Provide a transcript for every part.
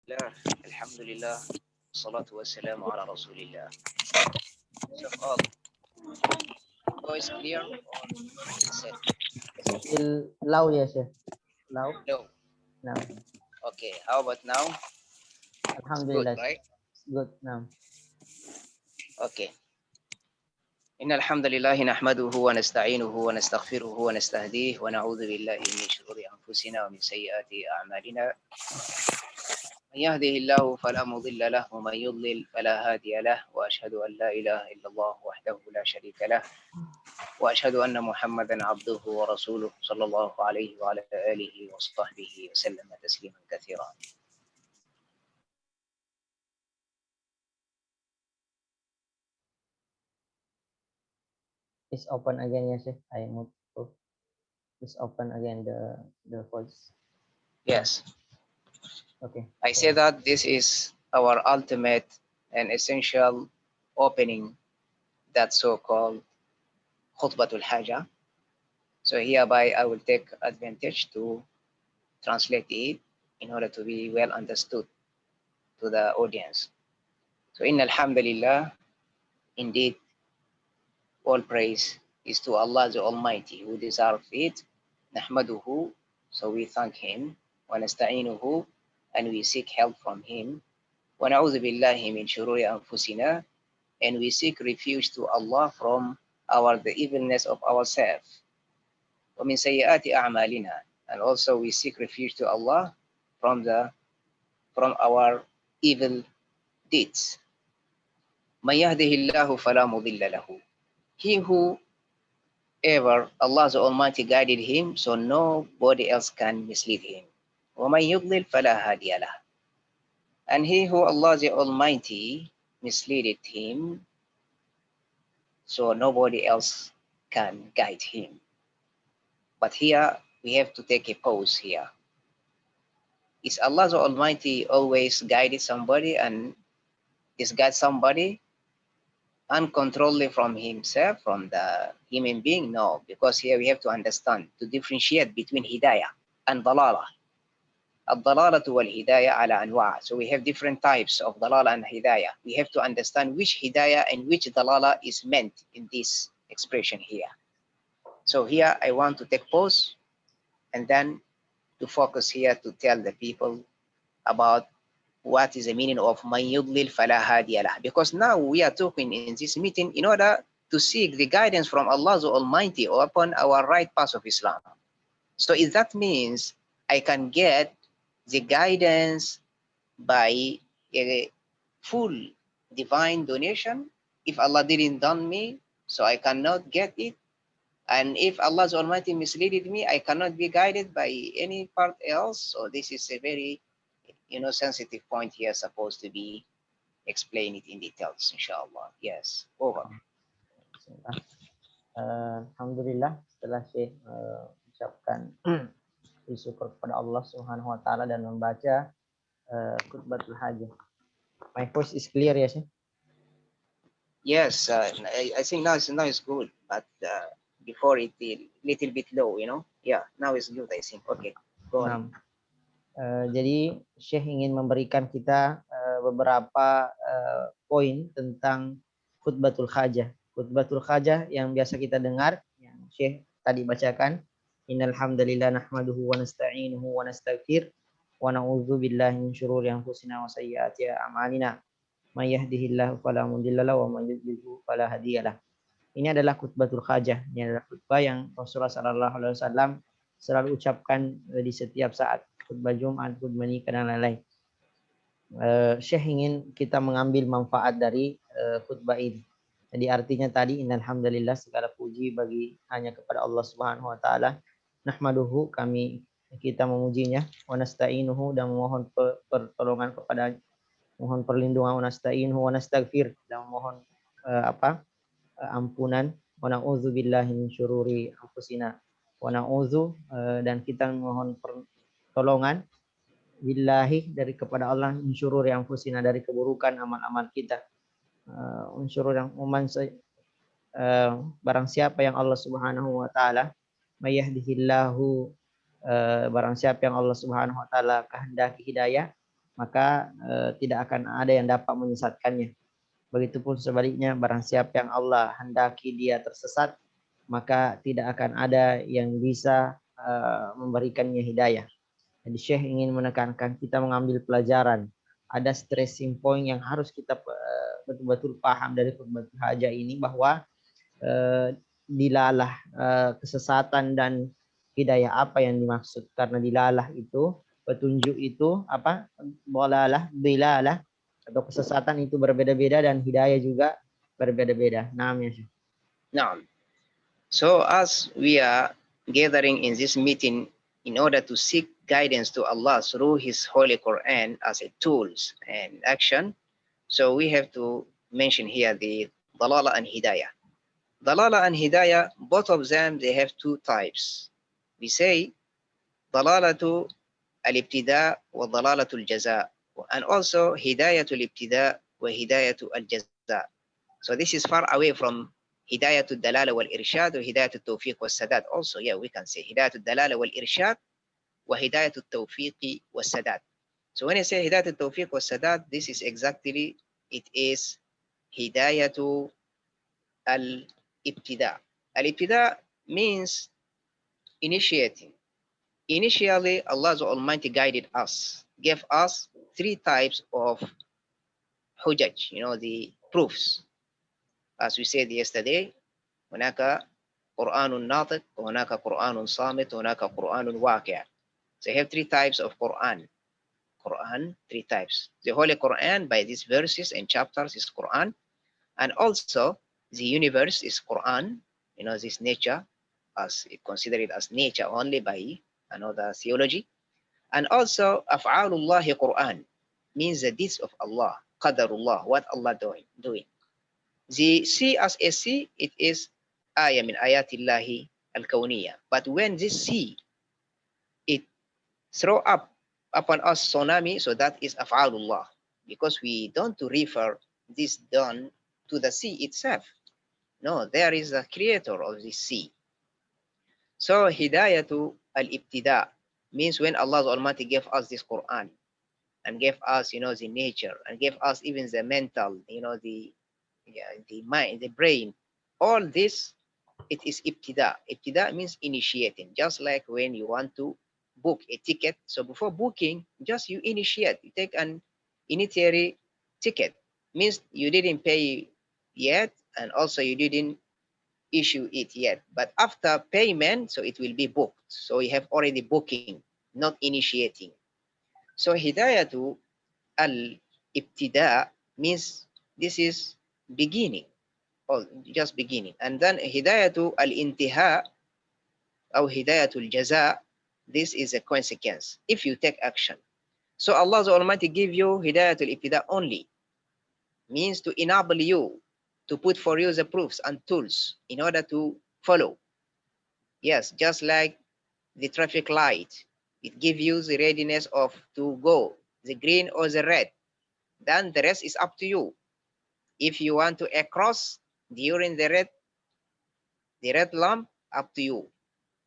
الله الحمد لله والصلاة والسلام على رسول الله. So all voice clear or set? Still low ya Syekh. Low. No. Now. Okay. How about now? It's good, Alhamdulillah. right? Good now. Okay. إن الحمد لله نحمده ونستعينه ونستغفره ونستهديه ونعوذ بالله من شرور أنفسنا ومن سيئات أعمالنا. من يهده الله فلا مضل له ومن يضلل فلا هادي له وأشهد أن لا إله إلا الله وحده لا شريك له وأشهد أن محمدا عبده ورسوله صلى الله عليه وعلى آله وصحبه وسلم تسليما كثيرا. Is open again ya Syekh. I move to. Is open again the voice. Yes, Okay. I say that this is our ultimate and essential opening, that so-called khutbatul haja. So hereby I will take advantage to translate it in order to be well understood to the audience. So in alhamdulillah, indeed, all praise is to Allah the Almighty who deserves it. Nahmaduhu, so we thank Him. Wa nasta'inuhu, and we seek help from Him. Wa na'udhu billahi min shururi anfusina, and we seek refuge to Allah from the evilness of ourselves. Wa min sayyiati a'malina, and also we seek refuge to Allah from our evil deeds. Man yahdihillahu fala mudilla lahu. He who ever Allah the Almighty guided him, so nobody else can mislead him. وَمَنْ يُضْلِلْ فَلَا هَادِيَ لَهُ. And he who Allah the Almighty misleaded him, so nobody else can guide him. But here we have to take a pause here. Is Allah the Almighty always guided somebody and disguide somebody uncontrollably from himself, from the human being? No, because here we have to understand, to differentiate between hidayah and dalala. الضلالة والهداية على أنواع. So we have different types of dalala and hidayah. We have to understand which hidayah and which dalala is meant in this expression here. So here I want to take pause and then to focus here to tell the people about what is the meaning of man yudlil fala hadiya lah. Because now we are talking in this meeting in order to seek the guidance from Allah the Almighty upon our right path of Islam. So if that means I can get the guidance by a full divine donation, if Allah didn't done me, so I cannot get it. And if Allah Almighty misleaded me, I cannot be guided by any part else. So this is a very, sensitive point here, supposed to be explain it in details, inshallah. Yes, over. Alhamdulillah setelah Syekh ucapkan syukur kepada Allah Subhanahu wa taala dan membaca khutbatul hajah. My voice is clear ya Syekh? Yes, I think now it's good, but before it a little bit low, Yeah, now it's good, I think. Okay, go on. Jadi Syekh ingin memberikan kita beberapa poin tentang khutbatul hajah. Khutbatul hajah yang biasa kita dengar, yang Syekh tadi bacakan, innal hamdalillah nahmaduhu wa nasta'inuhu wa nastaghfir wa na'udzu billahi min syururi anfusina wa sayyiati a'malina. May yahdihillahu fala mudhillalah wa may yudlilhu fala hadiyalah. Ini adalah khutbatul hajah. Ini adalah khutbah yang Rasulullah sallallahu alaihi wasallam selalu ucapkan di setiap saat, khutbah Jumat, khutbah nikah dan lain-lain. Syekh ingin kita mengambil manfaat dari khutbah ini. Jadi artinya tadi innal hamdalillah, segala puji bagi hanya kepada Allah Subhanahu wa taala. Nahmaduhu, kita memujinya, wa nasta'inuhu, dan memohon pertolongan kepada, mohon perlindungan, wa nasta'inuhu wa nastaghfir, dan memohon ampunan, wa na'udzu billahi min syururi anfusina, wa na'udzu, dan kita mohon pertolongan billahi, dari kepada Allah, min syururi anfusina, dari keburukan amal-amal kita. Barang siapa yang Allah Subhanahu wa taala mayahdihillahu, barang siapa yang Allah Subhanahu wa taala kehendaki hidayah, maka tidak akan ada yang dapat menyesatkannya. Begitupun sebaliknya, barang siapa yang Allah hendaki dia tersesat, maka tidak akan ada yang bisa memberikannya hidayah. Jadi Syekh ingin menekankan kita mengambil pelajaran. Ada stressing point yang harus kita betul-betul paham dari khutbatul hajah ini, bahwa dilalah kesesatan dan hidayah apa yang dimaksud. Karena dilalah itu, petunjuk itu apa? Dalalah, dilalah atau kesesatan itu berbeda-beda, dan hidayah juga berbeda-beda. Naam ya Syekh. Now, so as we are gathering in this meeting in order to seek guidance to Allah through His Holy Quran as a tools and action, so we have to mention here the dalala and hidayah. Dalala and hidayah, both of them, they have two types. We say dalalatu al-ibtida wa dalalatul jaza, and also hidayatul ibtida wa hidayatul al-jaza. So this is far away from hidayatul dalala wal irshad or hidayatul tawfiq was sadat. Also, yeah, we can say hidayatul dalala wal irshad wa hidayatul tawfiq was sadat. So when I say hidayatul tawfiq was sadat, this is exactly, it is hidayatul al-ibtida. Al-ibtida means initiating. Initially, Allah the Almighty guided us, gave us three types of hujaj, the proofs. As we said yesterday, هناك قرآن ناطق وهناك قرآن صامت وهناك قرآن واقع. So you have three types of Quran. Quran, three types. The Holy Quran by these verses and chapters is Quran. And also the universe is Quran, this nature, as consider it as nature only by another theology. And also af'alullahi Quran means the deeds of Allah, qadarullah, what Allah doing. The sea as a sea, it is ayah min ayatillahi al-kawniyah. But when this sea, it throw up upon us tsunami, so that is af'alullah, because we don't refer this done to the sea itself. No, there is a creator of the sea. So hidayatu al-ibtida means when Allah Almighty gave us this Quran and gave us, the nature, and gave us even the mental, the mind, the brain, all this, it is ibtida. Ibtida means initiating, just like when you want to book a ticket. So before booking, just you initiate, you take an initiatory ticket, means you didn't pay yet, and also you didn't issue it yet. But after payment, so it will be booked. So you have already booking, not initiating. So hidayatu al-ibtida means this is beginning, or just beginning. And then hidayatu al-intiha or hidayatul jaza, this is a consequence if you take action. So Allah the Almighty give you hidayatul ibtida only, means to enable you, to put for you the proofs and tools in order to follow. Yes, just like the traffic light, it gives you the readiness of to go, the green or the red. Then the rest is up to you. If you want to cross during the red lamp, up to you.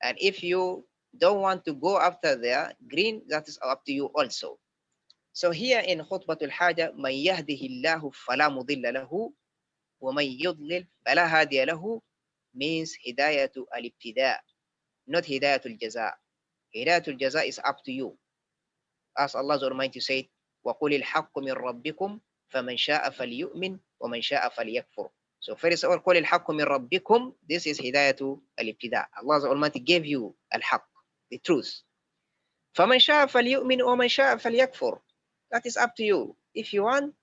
And if you don't want to go after the green, that is up to you also. So here in Khutbatul Haja, من يهده الله فلا مضل له ومن يضلل فلا هادي له means hidayatul al-ibtida, not hidayatul jaza. Hidayatul jaza is up to you. As Allah Almighty said, وَقُلِ الْحَقُّ مِنْ رَبِّكُمْ فَمَنْ شَاءَ فَلْيُؤْمِنْ وَمَنْ شَاءَ فَلْيَكْفُرْ. So first of all, قُلِ الْحَقُّ مِنْ رَبِّكُمْ, this is hidayatu al-ibtida. Allah Almighty gave you al-haq, the truth. فَمَنْ شَاءَ فَلْيُؤْمِنْ وَمَنْ شَاءَ فَلْيَكْفُرْ. That is up to you. If you want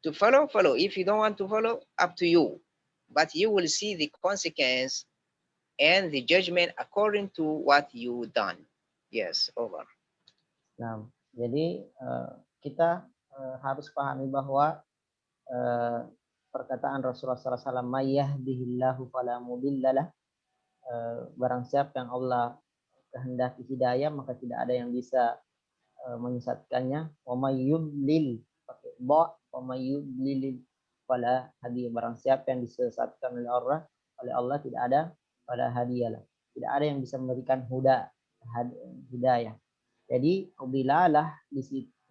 to follow, follow. If you don't want to follow, up to you. But you will see the consequence and the judgment according to what you done. Yes, over. Nah, jadi kita harus pahami bahwa perkataan Rasulullah SAW, "Mayyahdihillahu fala mudhillalah." Barang siapa yang Allah kehendaki hidayah, maka tidak ada yang bisa menyesatkannya. Wa may yudlil, pakai ba, wa may yudlil fala hadiya. Barang siapa yang disesatkan oleh Allah tidak ada fala hadiyalah. Tidak ada yang bisa memberikan hidayah. Jadi bilalah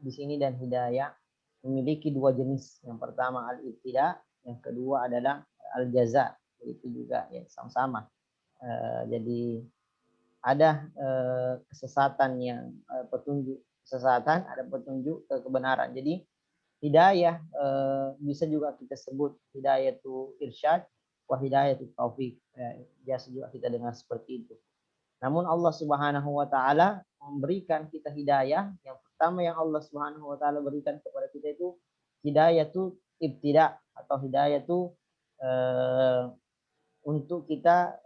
di sini dan hidayah memiliki dua jenis. Yang pertama al-ibtida, yang kedua adalah al-jaza. Itu juga ya sama-sama. Jadi ada kesesatan yang petunjuk kesesatan, ada petunjuk ke kebenaran. Jadi hidayah bisa juga kita sebut hidayah itu irsyad, wa hidayah itu taufik. Biasa juga kita dengar seperti itu. Namun Allah Subhanahu wa taala memberikan kita hidayah. Yang pertama yang Allah Subhanahu wa taala berikan kepada kita itu hidayah itu ibtida atau hidayah itu untuk kita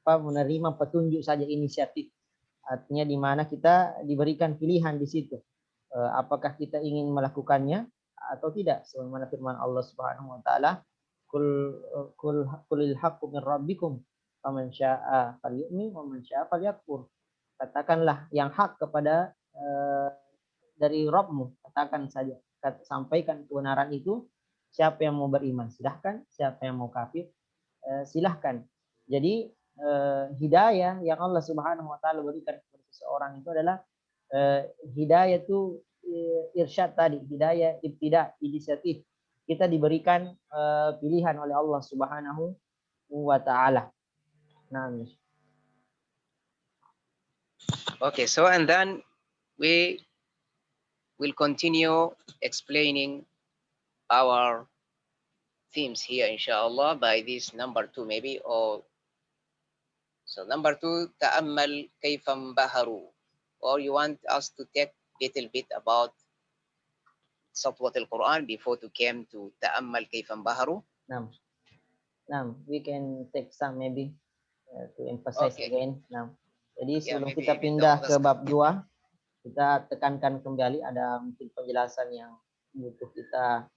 menerima petunjuk saja, inisiatif. Artinya di mana kita diberikan pilihan di situ. Apakah kita ingin melakukannya atau tidak, sebagaimana firman Allah Subhanahu wa taala, kulil haqqu min rabbikum faman syaa'a falyu'min wa man syaa'a falyakfur. Katakanlah yang hak kepada dari Rabbmu, katakan saja, sampaikan kebenaran itu, siapa yang mau beriman silahkan, siapa yang mau kafir silahkan. Jadi hidayah yang Allah Subhanahu wa taala berikan kepada seseorang itu adalah hidayah itu irsyad tadi, hidayah ibtida, inisiatif. Kita diberikan pilihan oleh Allah Subhanahu wa taala. Nah, okay, so and then we will continue explaining our themes here inshallah by this number 2 maybe, or so number 2, ta'ammal kayfam baharu, or you want us to take a little bit about Satwat al-Quran before to came to ta'ammal kayfam baharu? Nah, we can take some maybe to emphasize again. Nah, jadi sebelum kita pindah ke bab 2, kita tekankan kembali ada mungkin penjelasan yang butuh kita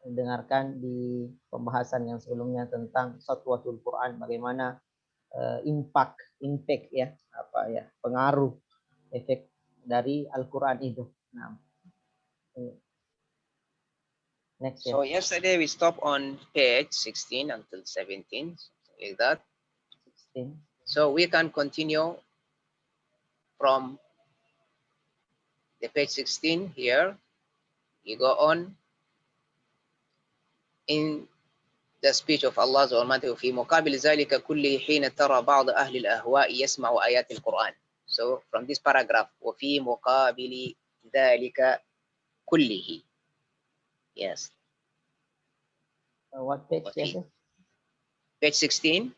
dengarkan di pembahasan yang sebelumnya tentang Satwatul Quran, bagaimana impact ya, pengaruh efek dari Al-Quran itu. Nah, next. So yesterday we stopped on page 16 until 17, something like that. 16. So we can continue from the page 16 here. You go on in the speech of Allah Almighty, في مقابل ذلك كله حين ترى بعض أهل الأهواء يسمع آيات القرآن. So from this paragraph, وفي مقابل ذلك كله. Yes. What page? Page 16,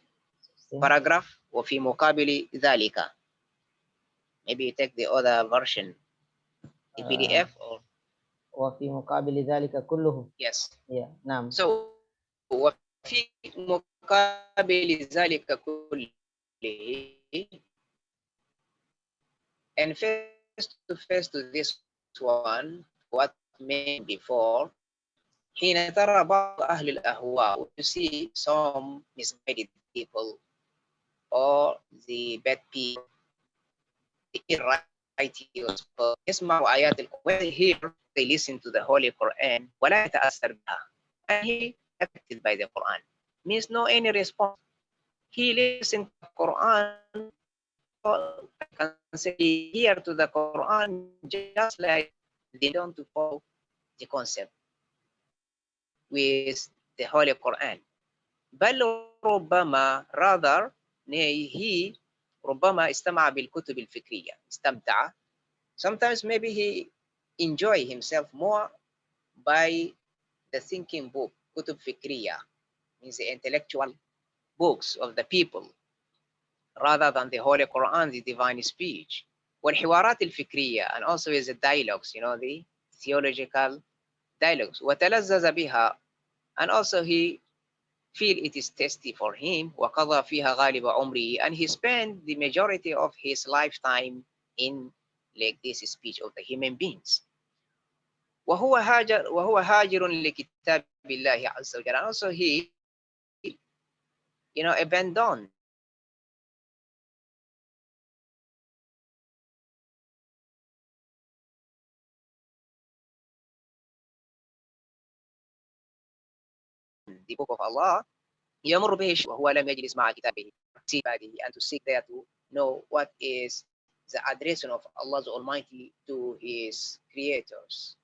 paragraph وفي مقابل ذلك. Maybe you take the other version, the PDF or وفي مقابل ذلك كله. Yes. Yeah. نعم. So وفي مقابل ذلك كله, and face to this one, what meant before, حين ترى بعض أهل الأهواء, you see some misguided people or the bad people, the righteous people, يسمعوا آيات القرآن, when they hear, they listen to the Holy Quran, ولا يتأثر بها, and he affected by the Quran, means no any response. He listened to the Quran, I can say here to the Quran, just like they don't follow the concept with the Holy Quran. بل ربما rather he ربما استمع بالكتب الفكرية, استمتع. Sometimes maybe he enjoy himself more by the thinking book, كتب فكرية, means the intellectual books of the people, rather than the Holy Quran, the divine speech. والحوارات الفكرية, and also is the dialogues, the theological dialogues. وتلذذ بها, and also he feel it is tasty for him. وقضى فيها غالب عمره, and he spent the majority of his lifetime in like this speech of the human beings. وهو هاجر لكتاب الله عز وجل, and also he abandoned the book of Allah. يمر به وهو لم يجلس مع كتابه, and to seek there to know what is the addressing of Allah the Almighty to His creators.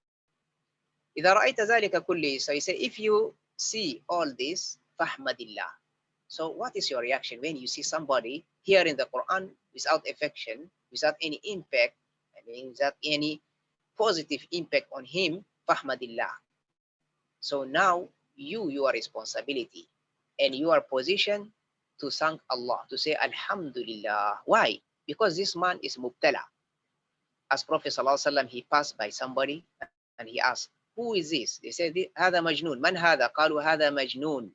إذا رأيت ذلك كله, so he say, if you see all this, فَحْمَدِ اللَّهِ. So what is your reaction when you see somebody hearing the Quran without affection, without any impact, I mean, without any positive impact on him? فَحْمَدِ اللَّهِ. So now your responsibility and your position to thank Allah, to say Alhamdulillah. Why? Because this man is mubtala. As Prophet ﷺ, he passed by somebody and he asked, who is this? They said, هذا مجنون. من هذا? قالوا هذا مجنون.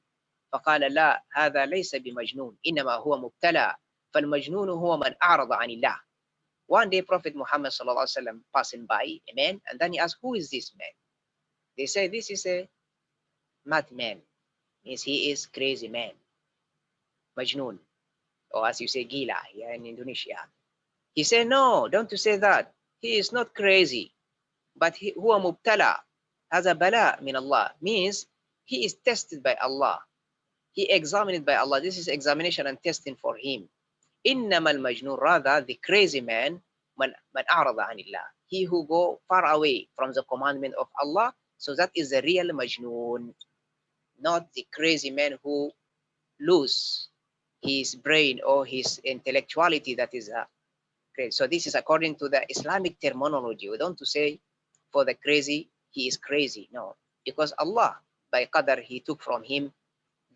فقال لا هذا ليس بمجنون إنما هو مبتلى فالمجنون هو من أعرض عن الله. One day Prophet Muhammad ﷺ passing by a man, and then he asked, who is this man? They say, this is a madman. Means he is crazy man. Majnun. Or as you say, gila here in Indonesia. He said, no, don't you say that. He is not crazy. But huwa mubtala. Has a bala min Allah. Means he is tested by Allah. He examined by Allah. This is examination and testing for him. إنما المجنون, rather the crazy man, من أعرض عن الله. He who go far away from the commandment of Allah. So that is the real majnun. Not the crazy man who lose his brain or his intellectuality, that is crazy. So this is according to the Islamic terminology. We don't to say for the crazy, he is crazy. No, because Allah, by qadar, he took from him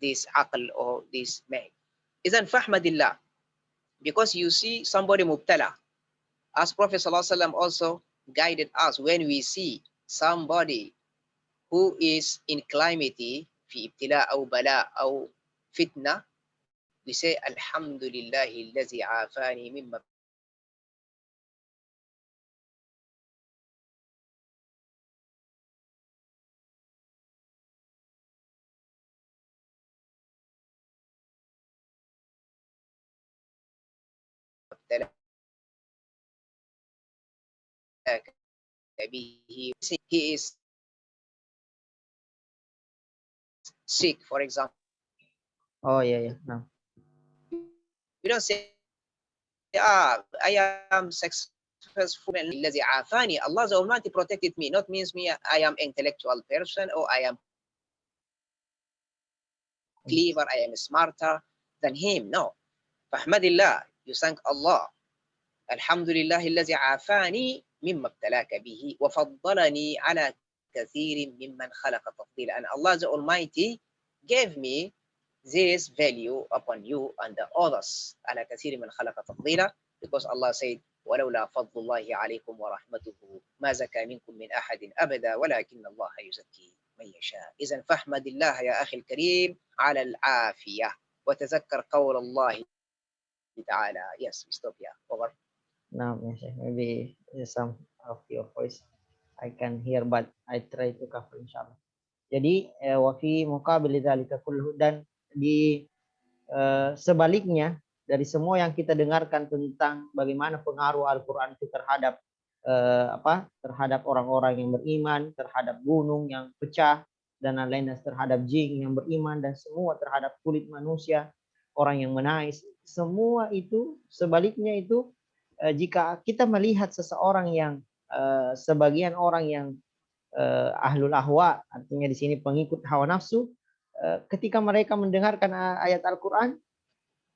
this aql or this man. Isn't fahmadillah? Because you see somebody mubtala. As Prophet ﷺ also guided us when we see somebody who is in calamity, في ابتلاء أو بلاء أو فتنة, we say Alhamdulillahi الذي عافاني مما ابتلاك به. He is sick, for example. Oh yeah. No. We don't say, I am successful. الذي عافاني. Allah the Almighty protected me. Not means me I am intellectual person or I am clever, I am smarter than him. No. Fahmadillah. You thank Allah. Alhamdulillah الذي عافاني مما ابتلاك به وفضلني على كثير ممن خلق تفضيلا. And Allah the Almighty gave me this value upon you and the others على كثير من خلق تفضيلا, because Allah said ولولا فضل الله عليكم ورحمته ما زكى منكم من أحد أبدا ولكن الله يزكي من يشاء. إذن فاحمد الله يا أخي الكريم على العافية وتذكر قول الله تعالى. Yes, we stop here. Over. No, maybe some of your voice I can hear, but I try to cover inshallah. Jadi wafi muqabil dzalika kullu, dan di sebaliknya dari semua yang kita dengarkan tentang bagaimana pengaruh Al-Qur'an itu terhadap terhadap orang-orang yang beriman, terhadap gunung yang pecah dan lain-lain, terhadap jin yang beriman, dan semua terhadap kulit manusia, orang yang menangis, semua itu sebaliknya itu jika kita melihat seseorang yang sebagian orang yang ahlul ahwa, artinya di sini pengikut hawa nafsu, ketika mereka mendengarkan ayat Al-Quran,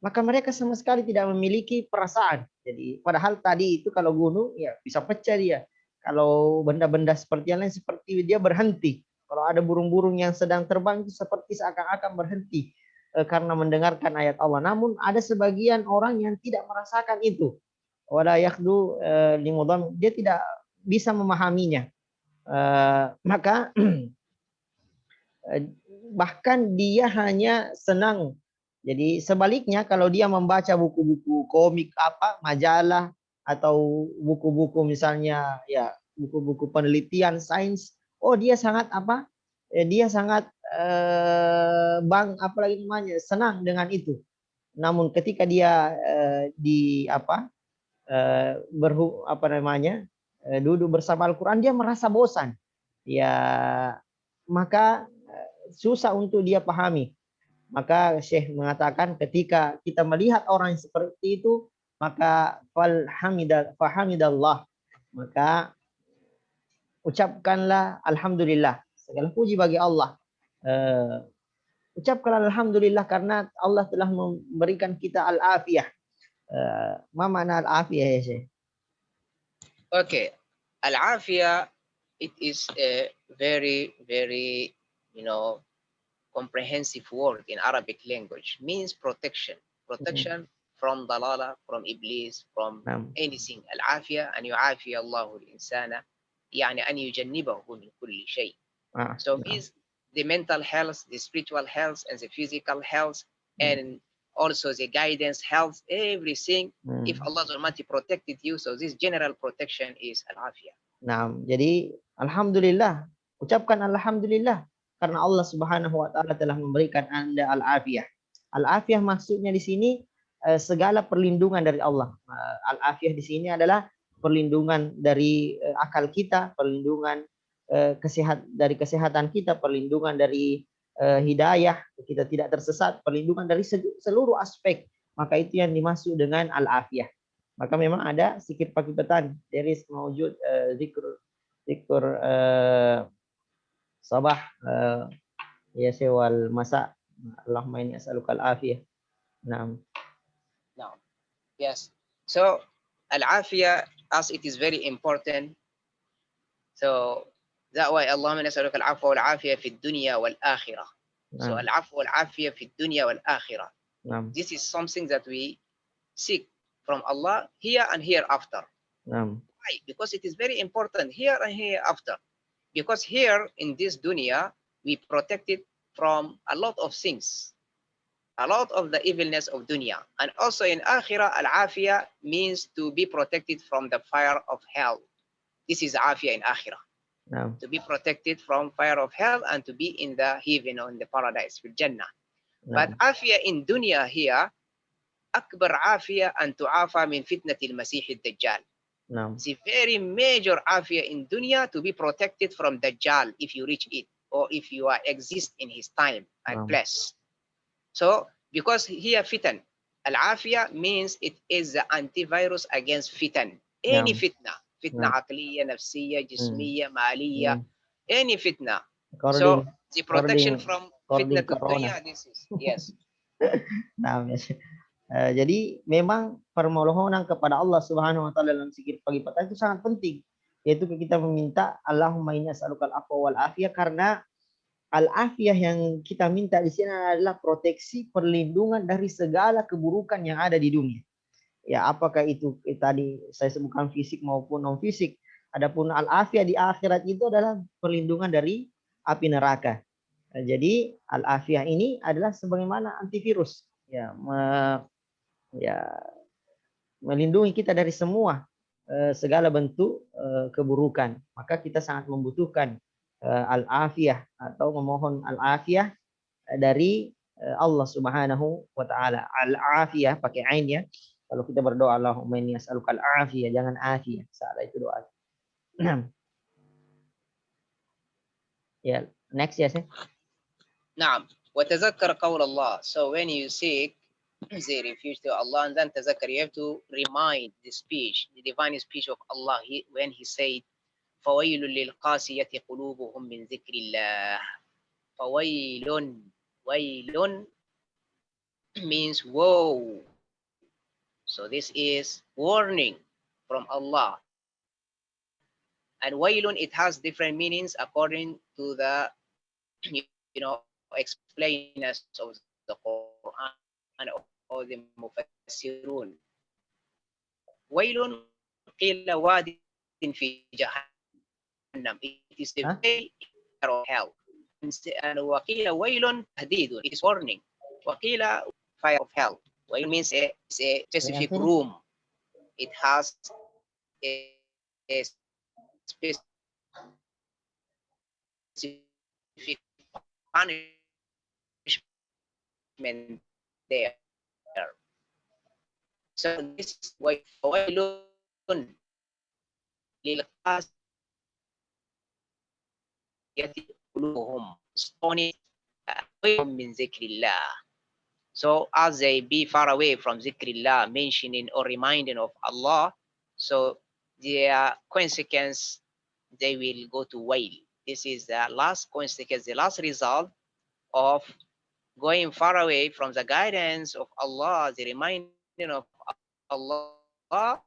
maka mereka sama sekali tidak memiliki perasaan. Jadi padahal tadi itu kalau gunung ya bisa pecah dia, kalau benda-benda seperti yang lain seperti dia berhenti, kalau ada burung-burung yang sedang terbang itu seperti seakan-akan berhenti karena mendengarkan ayat Allah. Namun ada sebagian orang yang tidak merasakan itu, wala yakhdu limudham, dia tidak bisa memahaminya. Maka bahkan dia hanya senang. Jadi sebaliknya kalau dia membaca buku-buku komik majalah atau buku-buku misalnya ya buku-buku penelitian sains, oh dia sangat dia sangat apalagi namanya senang dengan itu. Namun ketika dia duduk bersama Al-Quran, dia merasa bosan. Ya, maka susah untuk dia pahami. Maka Syekh mengatakan ketika kita melihat orang yang seperti itu, maka fahamidallah, maka ucapkanlah alhamdulillah, segala puji bagi Allah. Ucapkanlah alhamdulillah karena Allah telah memberikan kita al-afiyah. Ma makna al-afiyah ya Syekh? Okay, al-afiyah, it is a very, very, comprehensive word in Arabic language. Means protection. Protection from dalala, from iblis, from anything. Al-afiyah, an yu'afiya Allahu al-insana, يعني أن يجنبه من كل شيء. So means the mental health, the spiritual health, and the physical health, and also the guidance health, everything. If Allah Almighty protected you, so this general protection is al-afiyah. Nah, jadi alhamdulillah, ucapkan alhamdulillah karena Allah Subhanahu wa taala telah memberikan Anda al-afiyah. Al-afiyah maksudnya di sini segala perlindungan dari Allah. Al-afiyah di sini adalah perlindungan dari akal kita, perlindungan dari kesehatan kita, perlindungan dari hidayah, kita tidak tersesat, perlindungan dari seluruh aspek. Maka itu yang dimaksud dengan al-afiyah. Maka memang ada sikit pagi petang, there is mawjud zikr sabah ya wal masa. Allahumma inni as'aluka al-afiyah. Naam. Now, yes. So al-afiyah, as it is very important. So that way Allahumma inni as'aluka al-afwa wal afiyah fi dunya wal akhirah. So al-afwa wal afiyah fi dunya wal akhirah. This is something that we seek from Allah here and hereafter. Why? Because it is very important here and hereafter. Because here in this dunya, we protected from a lot of things, a lot of the evilness of dunya. And also in akhirah, al-afiyah means to be protected from the fire of hell. This is afiyah in akhirah. To be protected from fire of hell and to be in the heaven or in the paradise, with Jannah. But afiyah in dunya here, أكبر عافية أن تعافى من فتنة المسيح الدجال. It's a very major عافية in dunya to be protected from Dajjal if you reach it or if you exist in his time and place. So because here fitan, al-afiyah means it is the antivirus against fitan. Any fitna, fitna aqliya, nafsiya, jismiya, maliya, any fitna. So the protection from fitna dunya, this is, yes. Nah, jadi memang permohonan kepada Allah Subhanahu wa taala dalam zikir pagi petang itu sangat penting, yaitu kita meminta Allahumma inni as'alukal afwa wal afiyah, karena al-afiyah yang kita minta di sini adalah proteksi, perlindungan dari segala keburukan yang ada di dunia. Ya, apakah itu tadi saya sebutkan fisik maupun non fisik. Adapun al-afiyah di akhirat itu adalah perlindungan dari api neraka. Jadi al-afiyah ini adalah sebagaimana antivirus, melindungi kita dari semua segala bentuk keburukan. Maka kita sangat membutuhkan al-afiyah atau memohon al-afiyah dari Allah Subhanahu wa taala. Al-afiyah pakai ain ya. Kalau kita berdoa Allahumma inni as'aluka al-afiyah, jangan afiyah. Salah itu doa. Ya, next ya sih. Naam. وتذكر قول الله. So when you seek the refuge to Allah, and then تذكر, you have to remind the speech, the divine speech of Allah when he said فويل للقاسية قلوبهم من ذكر الله. فويل, ويل means woe. So this is warning from Allah. And wailun, it has different meanings according to the explainers of the Quran or the mufassirun. Wailun qila wadin fi jahannam. It is the way of hell. And waqila wailun tahdidun. It is warning. Waqila fire of hell. Wail means a specific room. It has a specific punishment there. So this is why wailun lilqasiyati qulubuhum, stoning min zikrillah. So as they be far away from zikrillah, mentioning or reminding of Allah, so their consequence, they will go to wail. This is the last consequence, the last result of going far away from the guidance of Allah, the reminding of Allah.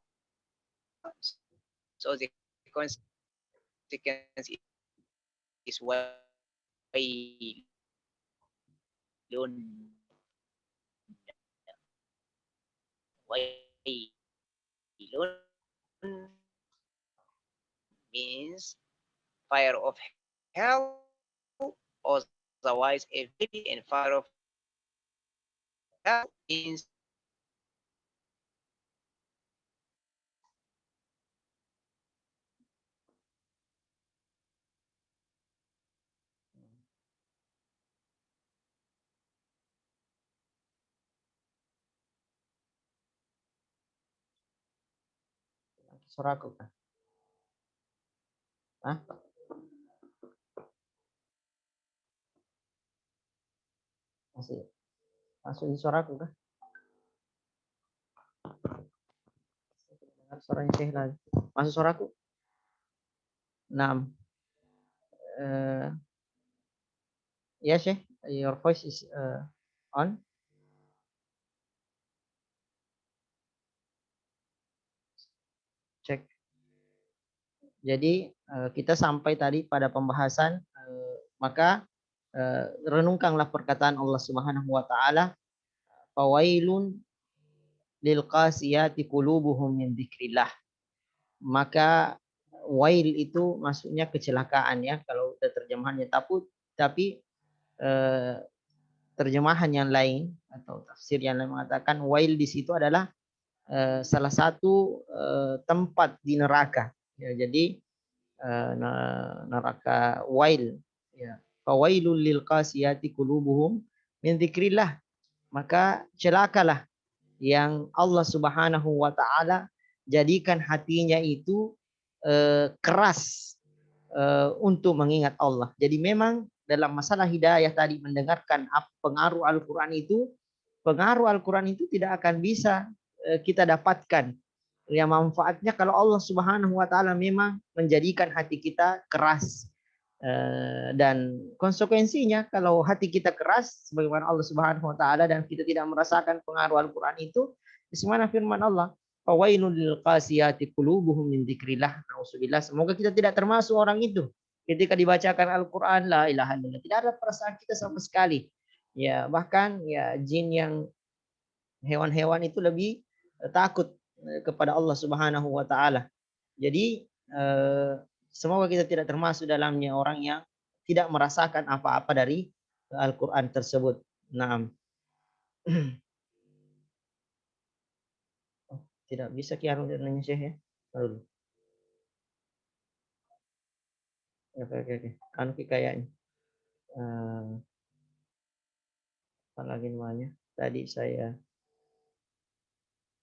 So the consequence is means fire of hell, otherwise a very and fire of hell means Suara aku kan? Hah? Masih masuk di suara aku kan? Dengar suaranya Syekh lagi. Masuk suaraku? 6. Yes, Syekh, your voice is on. Cek. Jadi kita sampai tadi pada pembahasan maka renungkanlah perkataan Allah Subhanahu wa taala, fawailun lil qasiyati qulubuhum min dzikrillah. Maka wail itu maksudnya kecelakaan ya kalau terjemahannya, tapi terjemahan yang lain atau tafsir yang lain mengatakan wail di situ adalah salah satu tempat di neraka ya. Jadi neraka wail ya. Fawailul lil qasiyati qulubuhum min dzikrillah. Maka celakalah yang Allah Subhanahu wa taala jadikan hatinya itu keras untuk mengingat Allah. Jadi memang dalam masalah hidayah tadi, mendengarkan pengaruh Al-Quran itu tidak akan bisa kita dapatkan yang manfaatnya kalau Allah Subhanahu wa taala memang menjadikan hati kita keras. Dan konsekuensinya kalau hati kita keras sebagaimana Allah Subhanahu wa taala dan kita tidak merasakan pengaruh Al-Quran itu, sebagaimana firman Allah, fawailul lil qasiyati qulubuhum min dzikrillah. Nauzubillah, semoga kita tidak termasuk orang itu. Ketika dibacakan Al-Quran, la ilaha illallah, tidak ada perasaan kita sama sekali. Ya, bahkan ya jin yang hewan-hewan itu lebih takut kepada Allah Subhanahu wa taala. Jadi semoga kita tidak termasuk dalamnya orang yang tidak merasakan apa-apa dari Al-Qur'an tersebut. Naam. Tidak bisa kiaru nanya Syekh ya. Lalu. Oke. Anu kayaknya. Apa lagi namanya? Tadi saya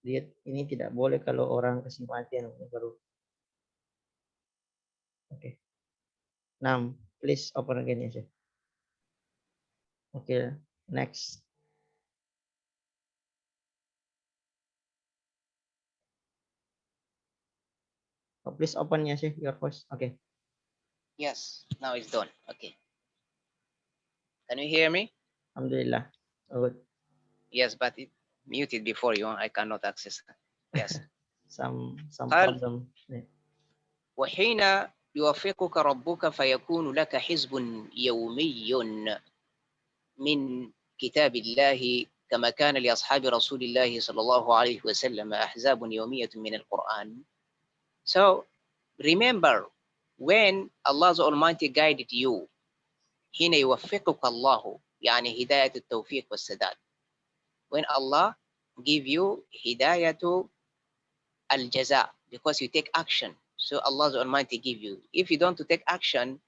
lihat ini tidak boleh kalau orang kesimatian baru. Oke. 6. Please open again ya, Syekh. Oke, next. Oh, please open ya, Syekh, your voice. Okay. yes, now it's done. Okay. Can you hear me? Alhamdulillah. Good. Yes, but it muted before you. I cannot access. Yes. some problem. وحين يوفقك ربك فيكون لك حزب يومي من كتاب الله كما كان لأصحاب رسول الله صلى الله عليه وسلم أحزاب يومية من القرآن. So remember when Allah the Almighty guided you, حين يوفقك الله يعني هداية التوفيق والسداد. When Allah give you هداية الجزاء because you take action. So Allah the Almighty give you. If you don't take action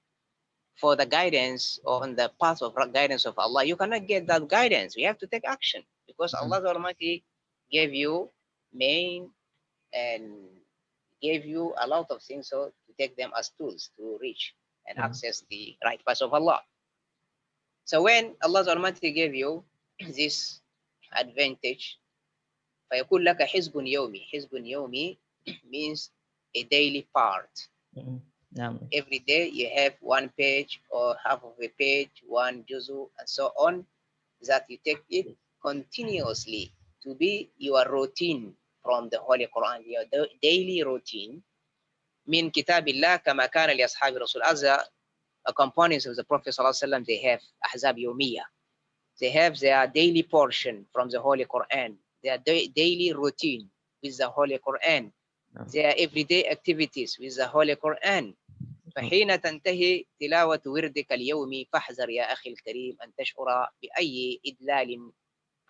for the guidance or on the path of guidance of Allah, you cannot get that guidance. You have to take action because Allah the Almighty gave you main and gave you a lot of things, so to take them as tools to reach and access the right path of Allah. So when Allah Almighty gave you this advantage. فيكون لك حزب يومي. حزب يومي means a daily part. نعم. Every day you have one page or half of a page, one juzu, and so on, that you take it continuously to be your routine from the Holy Quran, your daily routine. من كتاب الله كما كان لأصحاب الرسول. As the companions of the Prophet ﷺ, they have أحزاب يومية. They have their daily portion from the Holy Quran, their daily routine with the Holy Quran, their everyday activities with the Holy Quran. فحين تنتهي تلاوة وردك اليومي فاحذر يا أخي الكريم أن تشعر بأي إدلال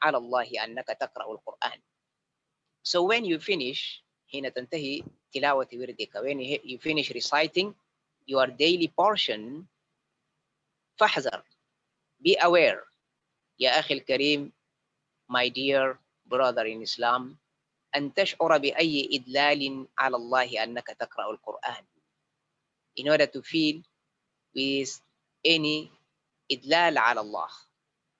على الله أنك تقرأ القرآن. So when you finish, حين تنتهي تلاوة وردك, when you finish reciting your daily portion, فاحذر, be aware, يا أخي الكريم, my dear brother in Islam, أن تشعر بأي إدلال على الله أنك تقرأ القرآن. In order to feel with any idlal ala Allah.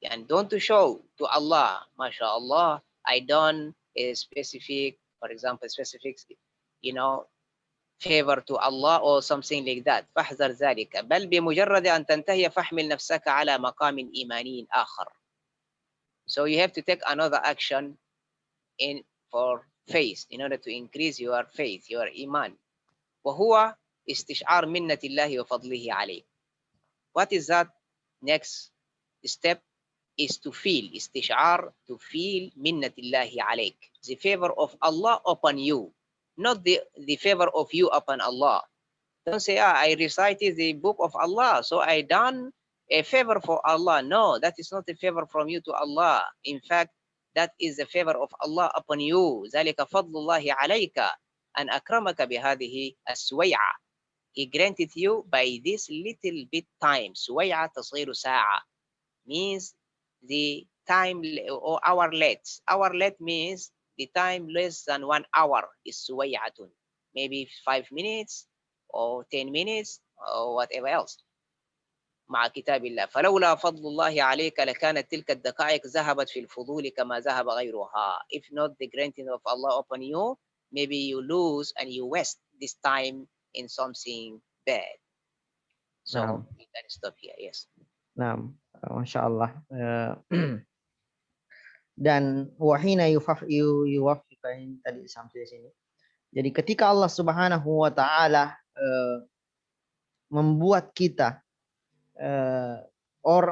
And don't to show to Allah, mashallah, I done a specific, for example, specific, favor to Allah or something like that. فاحذر ذلك. بل بمجرد أن تنتهي فاحمل نفسك على مقام إيماني آخر. So you have to take another action for faith in order to increase your faith, your iman. وهو استشعار منة الله وفضله عليك. What is that next step? Is to feel, istish'ar, to feel minnatillahi alayk, the favor of Allah upon you, not the favor of you upon Allah. Don't say, I recited the book of Allah, so I done a favor for Allah. No, that is not a favor from you to Allah. In fact, that is the favor of Allah upon you. ذلك فضل الله عليك أن أكرمك بهذه السويعة. He granted you by this little bit time. سويعة تصغير ساعة means the time or hour late. Hour late means the time less than 1 hour is suwayatun. Maybe 5 minutes or 10 minutes or whatever else. مع كتاب الله فلولا فضل الله عليك لكانت تلك الدقائق ذهبت في الفضول كما ذهب غيرها. If not the granting of Allah upon you, maybe you lose and you waste this time in something bad. So we can stop here. Yes. Nah, Masya Allah. Dan wahina yuwafiqain tadi sampai sini. Jadi ketika Allah Subhanahu wa taala membuat kita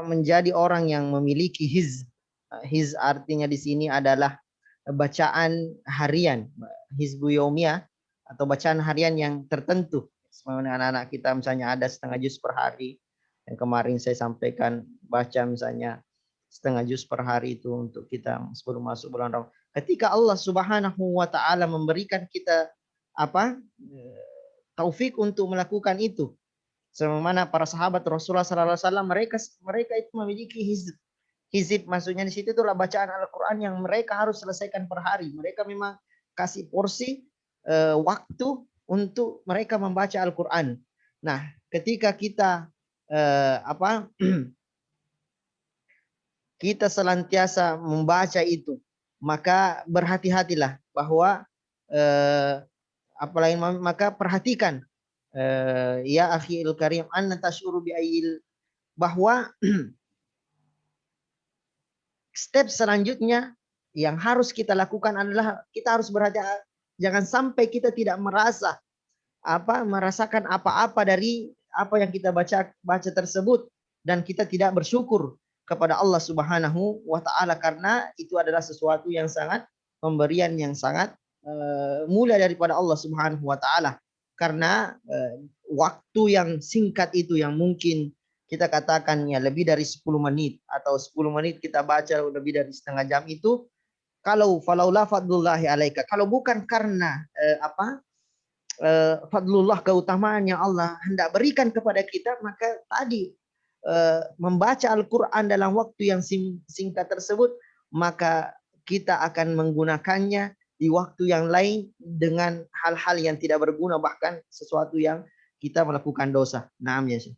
menjadi orang yang memiliki hizb artinya di sini adalah bacaan harian, hizbu yaumiyah atau bacaan harian yang tertentu. Sebenarnya anak-anak kita misalnya ada setengah juz per hari. Yang kemarin saya sampaikan baca misalnya setengah juz per hari itu untuk kita sebelum masuk bulan Ramadan. Ketika Allah Subhanahu wa taala memberikan kita taufik untuk melakukan itu. Sebagaimana para sahabat Rasulullah sallallahu alaihi wasallam mereka itu memiliki hizib maksudnya di situ itulah bacaan Al-Qur'an yang mereka harus selesaikan per hari. Mereka memang kasih porsi waktu untuk mereka membaca Al-Qur'an. Nah, ketika kita kita senantiasa membaca itu, maka berhati-hatilah bahwa apalagi maka perhatikan ya akhil karim anna tasyuru bi ayil, bahwa step selanjutnya yang harus kita lakukan adalah kita harus berhati-hati jangan sampai kita tidak merasakan apa-apa dari apa yang kita baca tersebut dan kita tidak bersyukur kepada Allah Subhanahu wa taala karena itu adalah sesuatu yang sangat pemberian yang sangat mulia daripada Allah Subhanahu wa taala. Karena waktu yang singkat itu yang mungkin kita katakan ya lebih dari 10 menit atau 10 menit kita baca lebih dari setengah jam itu, kalau falaula fadlullahi alaika, kalau bukan karena fadlullah, keutamaan yang Allah hendak berikan kepada kita, maka tadi membaca Al-Quran dalam waktu yang singkat tersebut, maka kita akan menggunakannya di waktu yang lain dengan hal-hal yang tidak berguna, bahkan sesuatu yang kita melakukan dosa. Naam ya Syekh.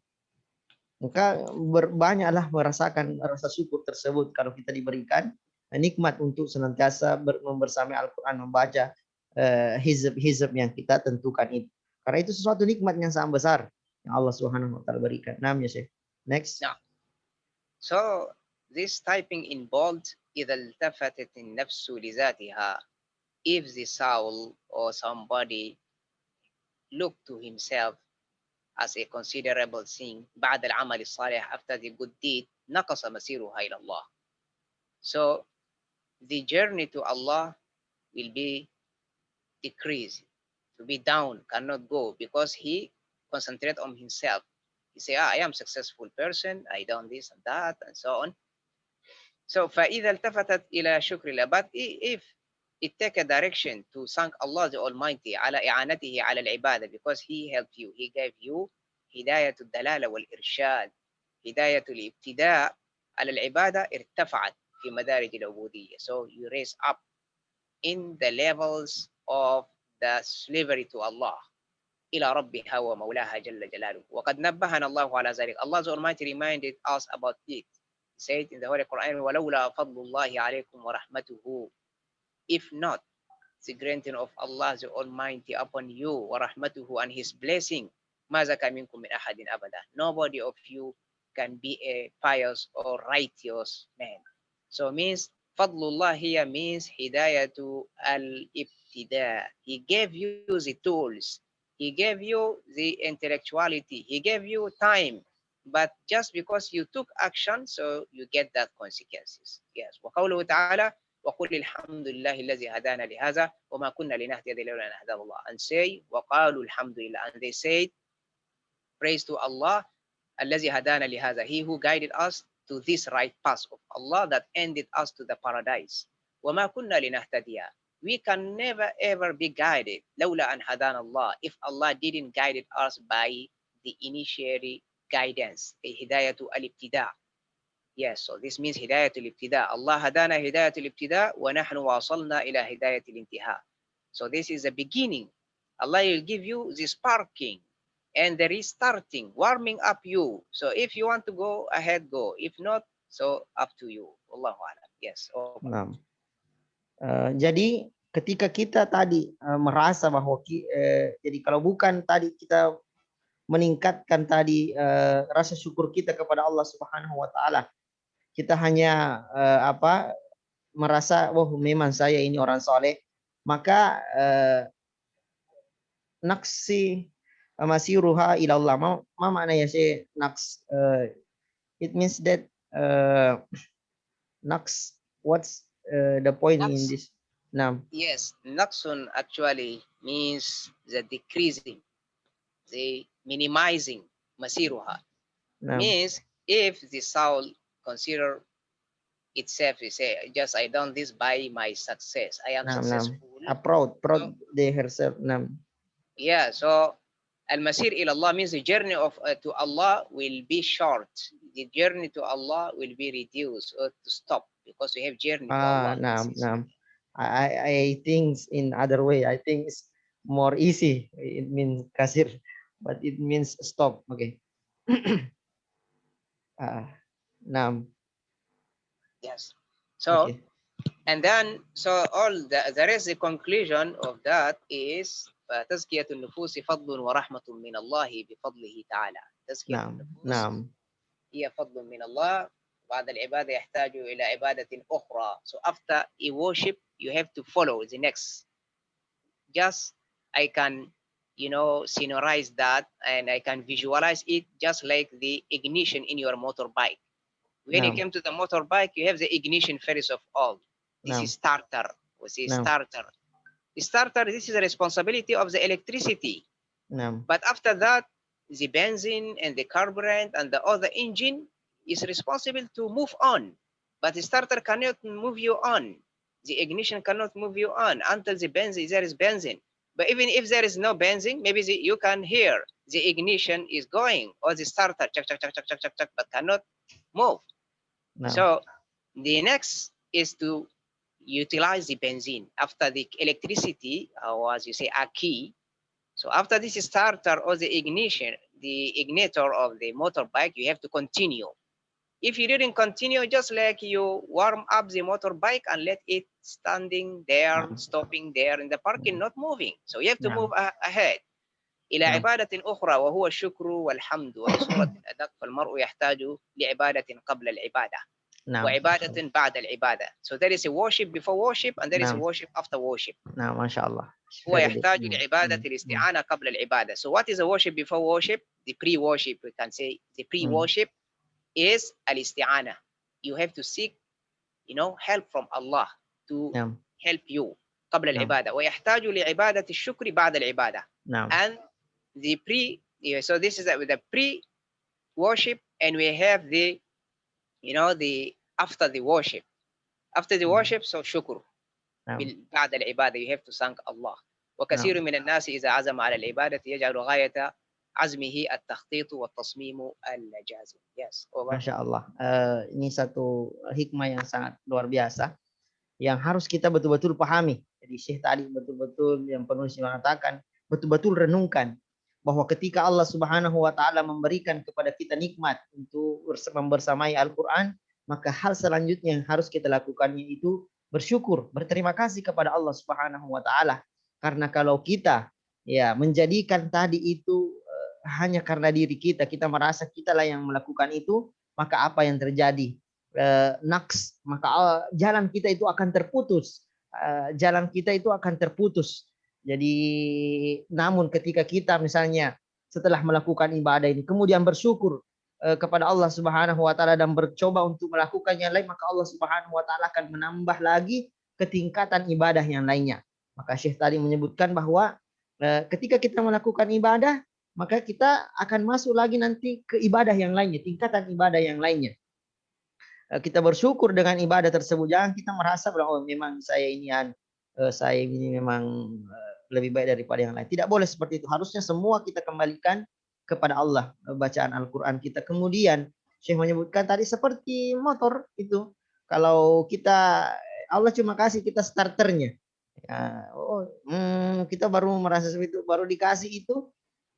Maka banyaklah merasakan rasa syukur tersebut kalau kita diberikan nikmat untuk senantiasa membersamai Al-Quran, membaca hizab-hizab yang kita tentukan itu. Karena itu sesuatu nikmat yang sangat besar yang Allah Subhanahu wa taala berikan. Naam ya Syekh. Next. Now, so this typing in bold إذا التفتت النفس لذاتها, if the soul or somebody look to himself as a considerable thing بعد العمل الصالح, after the good deed, نقص مسيرها إلى الله. So the journey to Allah will be decreased, to be down, cannot go, because he concentrate on himself. He say, I am successful person, I done this and that and so on. So فإذا التفتت إلى شكر الله, but if it take a direction to thank Allah the Almighty على إعانته على العبادة, because he helped you, he gave you هداية الدلالة والإرشاد, هداية الابتداء على العبادة, ارتفعت في مدارج العبودية. So you raise up in the levels of the slavery to Allah إلى ربها ومولاها جل جلاله. وقد نبهنا الله على ذلك. Allah the Almighty reminded us about it. He said in the Holy Quran, ولولا فضل الله عليكم ورحمته, if not the granting of Allah the Almighty upon you, ورحمته, and His blessing, ما زكى منكم من أحد أبدا, nobody of you can be a pious or righteous man. So means Fadlullah here means Hidayatu al-Ibtida. He gave you the tools, he gave you the intellectuality, he gave you time, but just because you took action, so you get that consequences. Yes. وقوله تعالى وقل الحمد لله الذي هدانا لهذا وما كنا لنهتدي لولا أن هدانا الله, and say وقالوا الحمد لله, and they said praise to Allah الذي هدانا لهذا, he who guided us to this right path of Allah that ended us to the paradise. وما كنا لنهتدي, we can never ever be guided لولا أن هدانا الله, if Allah didn't guide us by the initiatory guidance, the هداية الابتداء. Yes, so this means هداية الابتداء. Allah هدانا هداية الابتداء ونحن واصلنا إلى هداية الانتهاء. So this is the beginning. Allah will give you the sparking and the restarting, warming up you. So if you want to go ahead, go. If not, so up to you. Wallahu a'lam. Yes. Nah. Jadi ketika kita tadi merasa bahwa jadi kalau bukan tadi kita meningkatkan tadi rasa syukur kita kepada Allah Subhanahu wa taala, kita hanya merasa wah memang saya ini orang soleh, maka naksi masiruha ilallah. Ma maknanya sih naks? It means that naks. What's the point Naqs, in this? Nam. Yes, naqsun actually means the decreasing, the minimizing. Masiruha means if the soul consider itself, you say, just I done this by my success, I am successful. Proud they herself. Yeah, so al-masir ila Allah means the journey of to Allah will be short. The journey to Allah will be reduced or to stop, because we have journey to Allah. I think in other way, I think it's more easy. It means kasir, but it means stop. Okay. Yes. So, okay. And then, so all the rest, the conclusion of that is تزكية النفوس فضل ورحمة من الله بفضله تعالى. تزكية النفوس هي فضل من الله. بعد العبادة يحتاج إلى عبادة أخرى. So after a worship, you have to follow the next. Just I can, scenize that, and I can visualize it just like the ignition in your motorbike. When you came to the motorbike, you have the ignition first of all. This is starter. Starter. The starter, this is the responsibility of the electricity. But after that, the benzene and the carburant and the other engine is responsible to move on. But the starter cannot move you on. The ignition cannot move you on until there is benzene. But even if there is no benzene, maybe you can hear the ignition is going, or the starter, chuck, chuck, chuck, chuck, chuck, chuck, chuck, but cannot move. So the next is to utilize the benzene after the electricity, or as you say, a key. So after this starter or the ignition, the igniter of the motorbike, you have to continue. If you didn't continue, just like you warm up the motorbike and let it standing there, نعم stopping there in the parking, نعم not moving. So you have to move نعم ahead. إلى نعم عبادة أخرى وهو الشكر والحمد، وبصورة أدق فالمرء يحتاج لعبادة قبل العبادة نعم وعبادة بعد العبادة. So there is a worship before worship and there is a نعم worship after worship. نعم ما شاء الله. هو Very good. يحتاج لعبادة Mm. الاستعانة قبل العبادة. So what is a worship before worship? The pre-worship, we can say. The pre-worship is الاستعانة. You have to seek, help from Allah to نعم help you قبل نعم العبادة. ويحتاج لعبادة الشكر بعد العبادة. نعم And the so this is the pre-worship, and we have the after the worship. After the نعم worship, so shukr. نعم بعد العبادة, you have to thank Allah. نعم وكثير من الناس إذا عزم على العبادة يجعل غاية عزمه التخطيط والتصميم الجازم. Yes, over. Masya Allah. Ini satu hikmah yang sangat luar biasa yang harus kita betul-betul pahami. Jadi Syekh tadi betul-betul yang penulis mengatakan, betul-betul renungkan bahwa ketika Allah Subhanahu wa taala memberikan kepada kita nikmat untuk membersamai Al-Qur'an, maka hal selanjutnya yang harus kita lakukan yaitu bersyukur, berterima kasih kepada Allah Subhanahu wa taala. Karena kalau kita ya menjadikan tadi itu hanya karena diri kita, kita merasa kitalah yang melakukan itu, maka apa yang terjadi? Naks, maka jalan kita itu akan terputus. Jalan kita itu akan terputus. Jadi, namun ketika kita misalnya setelah melakukan ibadah ini, kemudian bersyukur kepada Allah Subhanahu wa taala dan bercoba untuk melakukan yang lain, maka Allah Subhanahu wa taala akan menambah lagi ketingkatan ibadah yang lainnya. Maka Syekh tadi menyebutkan bahwa ketika kita melakukan ibadah, maka kita akan masuk lagi nanti ke ibadah yang lainnya, tingkatan ibadah yang lainnya. Kita bersyukur dengan ibadah tersebut. Jangan kita merasa bahwa memang saya ini memang lebih baik daripada yang lain. Tidak boleh seperti itu. Harusnya semua kita kembalikan kepada Allah, bacaan Al-Quran kita. Kemudian Syekh menyebutkan tadi seperti motor itu. Kalau Allah cuma kasih kita starternya. Ya, kita baru merasa seperti itu, baru dikasih itu.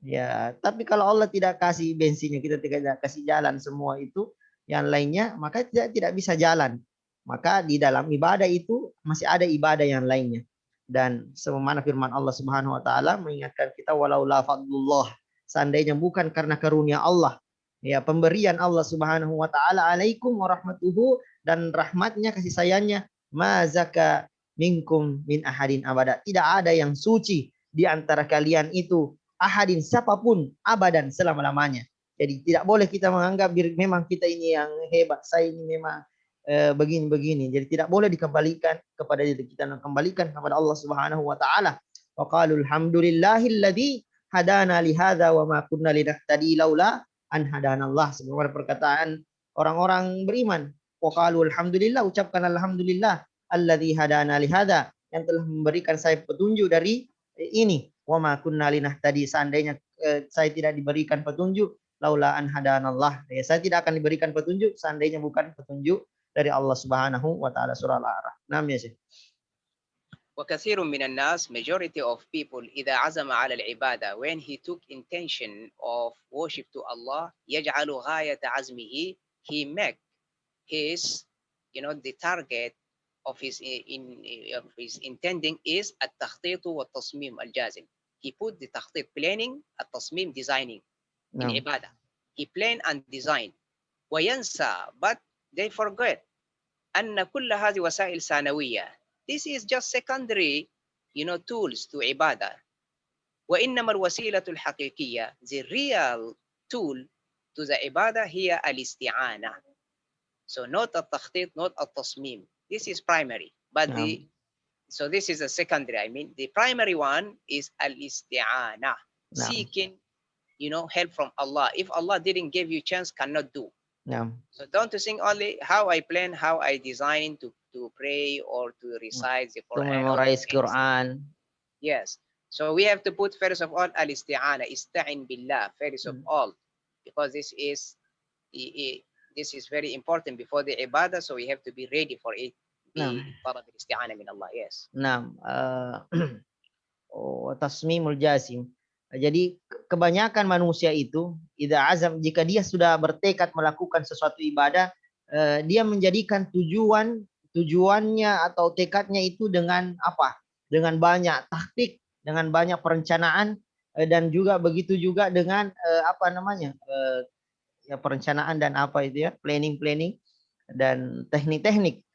Ya, tapi kalau Allah tidak kasih bensinnya, kita tidak kasih jalan semua itu, yang lainnya, maka tidak bisa jalan. Maka di dalam ibadah itu masih ada ibadah yang lainnya. Dan sebagaimana firman Allah Subhanahu wa taala mengingatkan kita, walau la fadlullah, seandainya bukan karena karunia Allah, ya pemberian Allah Subhanahu wa taala alaikum warahmatuhu, dan rahmatnya, kasih sayangnya, ma zaka minkum min ahadin abada, tidak ada yang suci di antara kalian itu ahadin, siapapun, abadan, selama-lamanya. Jadi tidak boleh kita menganggap memang kita ini yang hebat, saya ini memang begini-begini. Jadi tidak boleh dikembalikan kepada diri kita, dan kembalikan kepada Allah Subhanahu wa taala. Wa qalu alhamdulillahilladzi hadana li hadza wa ma kunna linahtadi laula an hadanallah. Sebagaimana perkataan orang-orang beriman. Wa qalu alhamdulillah, ucapkan alhamdulillah alladzi hadana li hadza, yang telah memberikan saya petunjuk dari ini. Wa ma kunna linahtadi, seandainya saya tidak diberikan petunjuk, laula an hadanallah, ya, saya tidak akan diberikan petunjuk seandainya bukan petunjuk dari Allah Subhanahu wa taala. Surah Al-A'raf. Naam ya Syekh. وكثير من الناس, majority of people, إذا عزم على العبادة, when he took intention of worship to Allah, يجعل غاية عزمه, he make his, the target of his intending is التخطيط والتصميم الجازم. He put the تخطيط, planning, التصميم, designing in عبادة. He plan and design. وينسى, but they forget أن كل هذه وسائل ثانوية. This is just secondary, tools to عبادة. وإنما الوسيلة الحقيقية, the real tool to the عبادة, هي الاستعانة. So not التخطيط, not التصميم. This is primary, but so this is a secondary. I mean, the primary one is الاستعانة, seeking, help from Allah. If Allah didn't give you chance, cannot do. So don't think only how I plan, how I design to pray or to recite the Quran. To memorize Quran. Yes. So we have to put first of all al-isti'ana, ista'in billah, first of all, because this is very important before the ibadah. So we have to be ready for it. Talab al-isti'ana min Allah. Yes. Tasmimul jazim. Jadi kebanyakan manusia itu idza azam, jika dia sudah bertekad melakukan sesuatu ibadah, dia menjadikan tujuannya atau tekadnya itu dengan apa? Dengan banyak taktik, dengan banyak perencanaan, dan juga begitu juga dengan apa namanya? Ya perencanaan dan apa itu ya, planning dan teknik-teknik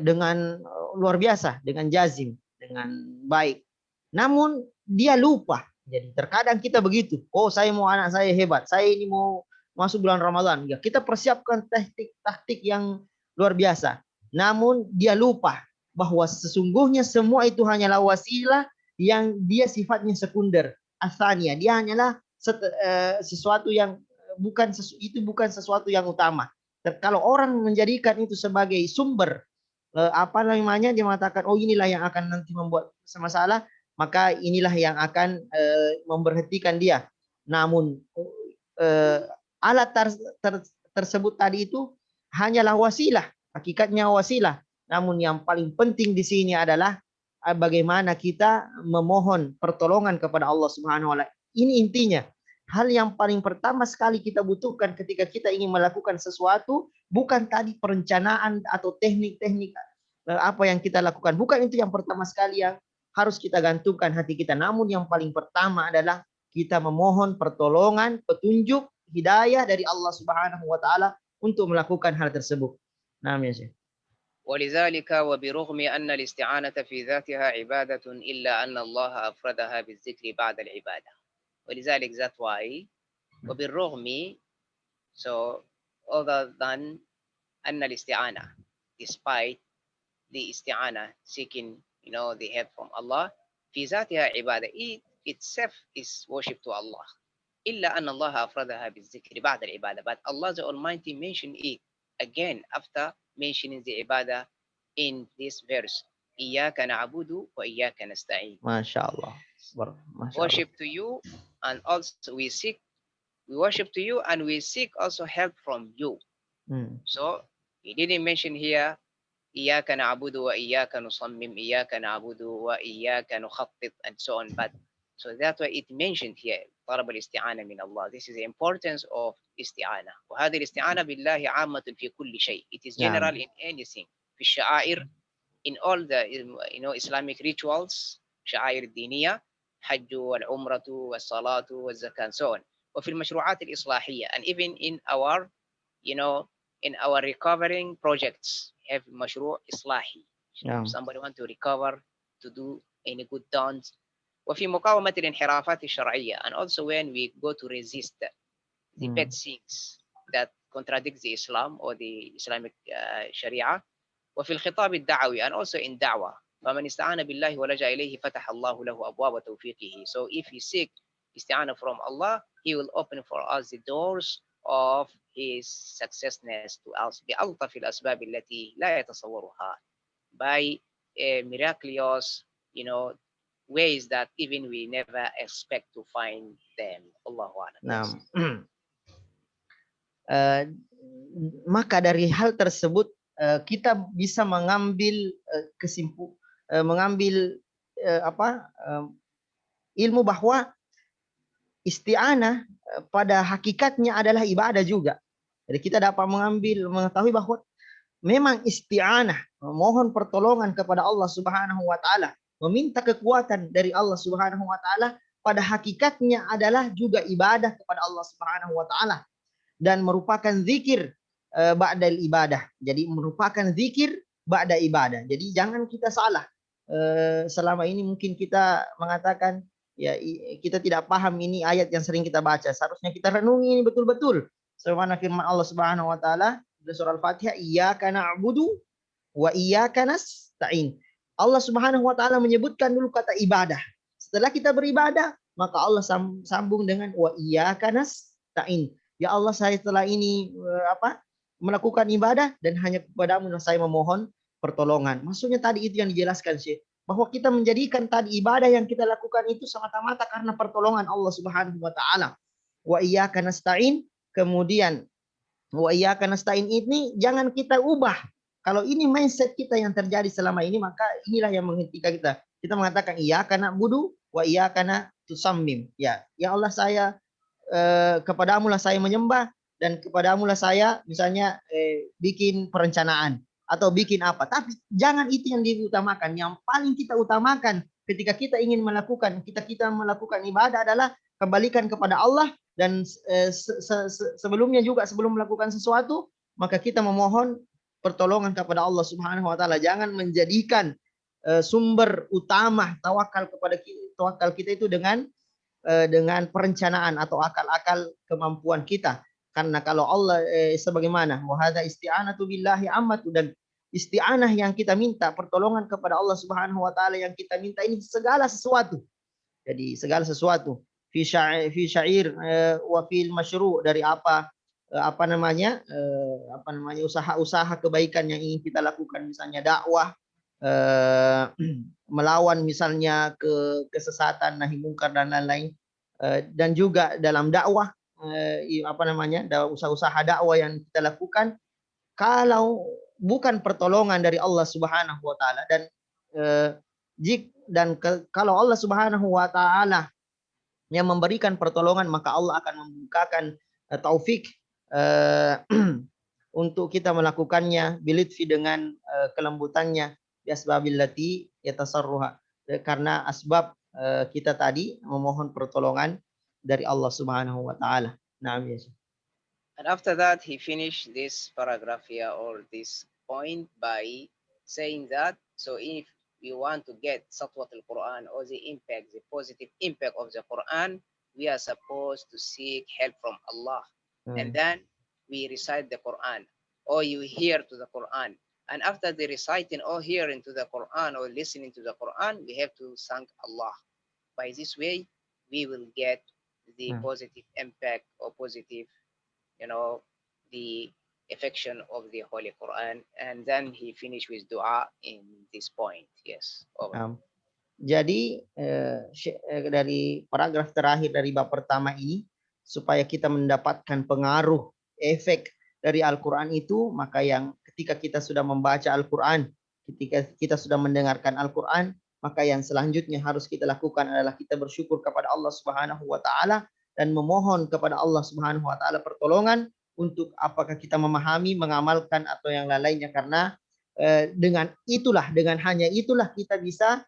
dengan luar biasa, dengan jazim, dengan baik. Namun dia lupa. Jadi terkadang kita begitu. Oh, saya mau anak saya hebat. Saya ini mau masuk bulan Ramadan. Ya, kita persiapkan taktik yang luar biasa. Namun dia lupa bahwa sesungguhnya semua itu hanyalah wasilah yang dia sifatnya sekunder. Asalnya dia hanyalah sesuatu yang bukan sesuatu yang utama. Kalau orang menjadikan itu sebagai sumber apa namanya, dia mengatakan oh inilah yang akan nanti membuat masalah, maka inilah yang akan memberhentikan dia. Namun alat tersebut tadi itu hanyalah wasilah, hakikatnya wasilah. Namun yang paling penting di sini adalah bagaimana kita memohon pertolongan kepada Allah Subhanahu wa taala. Ini intinya. Hal yang paling pertama sekali kita butuhkan ketika kita ingin melakukan sesuatu bukan tadi perencanaan atau teknik-teknik apa yang kita lakukan. Bukan itu yang pertama sekali yang harus kita gantungkan hati kita. Namun yang paling pertama adalah kita memohon pertolongan, petunjuk, hidayah dari Allah Subhanahu wa taala untuk melakukan hal tersebut. Nah, ya Syekh. ولذلك وبرغم أن الاستعانة في ذاتها عبادة إلا أن الله أفردها بالذكر بعد العبادة. ولذلك that's why وبالرغم, so other than أن الاستعانة, despite the isti'anah, seeking the help from Allah, في ذاتها عبادة, it itself is worship to Allah. إلا أن الله أفردها بالذكر بعد العبادة, but Allah the Almighty mentioned it again after mentioning the ibadah in this verse. إياك نعبد وإياك نستعين. Masya Allah. Worship to you, and also we worship to you, and we seek also help from you. So he didn't mention here إياك نعبد وإياك نصمم, إياك نعبد وإياك نخطط, and so on. But so that's why it mentioned here طلب الاستعانة من الله. This is the importance of استعانة. وهذه الاستعانة بالله عامة في كل شيء. It is general in anything. في الشعائر, in all the Islamic rituals, شعائر الدينية, حج والعمرة والصلاة والزكاة, and so on. وفي المشروعات الإصلاحية, and even in our in our recovering projects, have مشروع إصلاحي. Somebody want to recover, to do any good done. وفي مقاومة الانحرافات الشرعية, and also when we go to resist the bad things that contradict the Islam or the Islamic Sharia. وفي الخطاب الدعوي, and also in da'wah. فمن استعان بالله ولجأ إليه فتح الله له أبواب توفيقه. So if we seek isti'anah from Allah, He will open for us the doors of His successness to us بألطف الأسباب التي لا يتصورها, by miraculous ways that even we never expect to find them. Allahu a'lam. Nah, maka dari hal tersebut kita bisa mengambil ilmu bahwa isti'anah pada hakikatnya adalah ibadah juga. Jadi kita dapat mengetahui bahwa memang isti'anah, memohon pertolongan kepada Allah Subhanahu wa taala, meminta kekuatan dari Allah Subhanahu wa taala, pada hakikatnya adalah juga ibadah kepada Allah Subhanahu wa taala dan merupakan zikir ba'dal ibadah. Jadi merupakan zikir ba'da ibadah. Jadi jangan kita salah. Selama ini mungkin kita mengatakan ya kita tidak paham ini ayat yang sering kita baca. Seharusnya kita renungi ini betul-betul. Sebagaimana firman Allah Subhanahu wa taala di surah Al-Fatihah, iyyaka na'budu wa iyyaka nasta'in. Allah Subhanahu wa taala menyebutkan dulu kata ibadah. Setelah kita beribadah, maka Allah sambung dengan wa iyyaka nasta'in. Ya Allah, saya setelah ini melakukan ibadah dan hanya kepadamu saya memohon pertolongan. Maksudnya tadi itu yang dijelaskan Syekh, bahwa kita menjadikan tadi ibadah yang kita lakukan itu semata-mata karena pertolongan Allah Subhanahu wa taala. Wa iyyaka nasta'in, kemudian wa iyyaka nasta'in ini jangan kita ubah. Kalau ini mindset kita yang terjadi selama ini, maka inilah yang menghentikan kita. Kita mengatakan iyyaka na'budu wa iyyaka tusammim. Ya Allah saya kepadamu lah saya menyembah dan kepadamu lah saya misalnya bikin perencanaan atau bikin apa. Tapi jangan itu yang diutamakan. Yang paling kita utamakan ketika kita ingin melakukan kita melakukan ibadah adalah kembalikan kepada Allah dan sebelumnya juga sebelum melakukan sesuatu maka kita memohon pertolongan kepada Allah Subhanahu wa taala. Jangan menjadikan sumber utama tawakal kita itu dengan perencanaan atau akal-akal kemampuan kita. Karena kalau Allah sebagaimana wahada isti'anatu billahi ammatu, dan isti'anah yang kita minta, pertolongan kepada Allah Subhanahu wa taala yang kita minta ini segala sesuatu. Jadi segala sesuatu fi syair wa fil masyru', dari apa namanya usaha-usaha kebaikan yang ingin kita lakukan, misalnya dakwah, melawan misalnya kesesatan, nahi mungkar dan lain-lain, dan juga dalam dakwah usaha-usaha dakwah yang kita lakukan, kalau bukan pertolongan dari Allah Subhanahu wa taala kalau Allah Subhanahu wa taala yang memberikan pertolongan, maka Allah akan membukakan taufik untuk kita melakukannya bilitfi, dengan kelembutannya, biasbabillati yatasarruha, karena asbab kita tadi memohon pertolongan dari Allah Subhanahu wa taala. Naam ya. And after that, he finished this paragraph here, or this point, by saying that, so if we want to get Satwat al-Quran, or the impact, the positive impact of the Quran, we are supposed to seek help from Allah. And then we recite the Quran, or you hear to the Quran. And after the reciting or hearing to the Quran or listening to the Quran, we have to thank Allah. By this way, we will get the positive impact or positive, the affection of the Holy Quran. And then he finished with dua in this point. Yes. Jadi dari paragraf terakhir dari bab pertama ini, supaya kita mendapatkan pengaruh efek dari Al-Quran itu, maka yang ketika kita sudah membaca Al-Quran, ketika kita sudah mendengarkan Al-Quran, maka yang selanjutnya harus kita lakukan adalah kita bersyukur kepada Allah Subhanahu wa taala dan memohon kepada Allah Subhanahu wa taala pertolongan untuk apakah kita memahami, mengamalkan atau yang lainnya, karena dengan hanya itulah kita bisa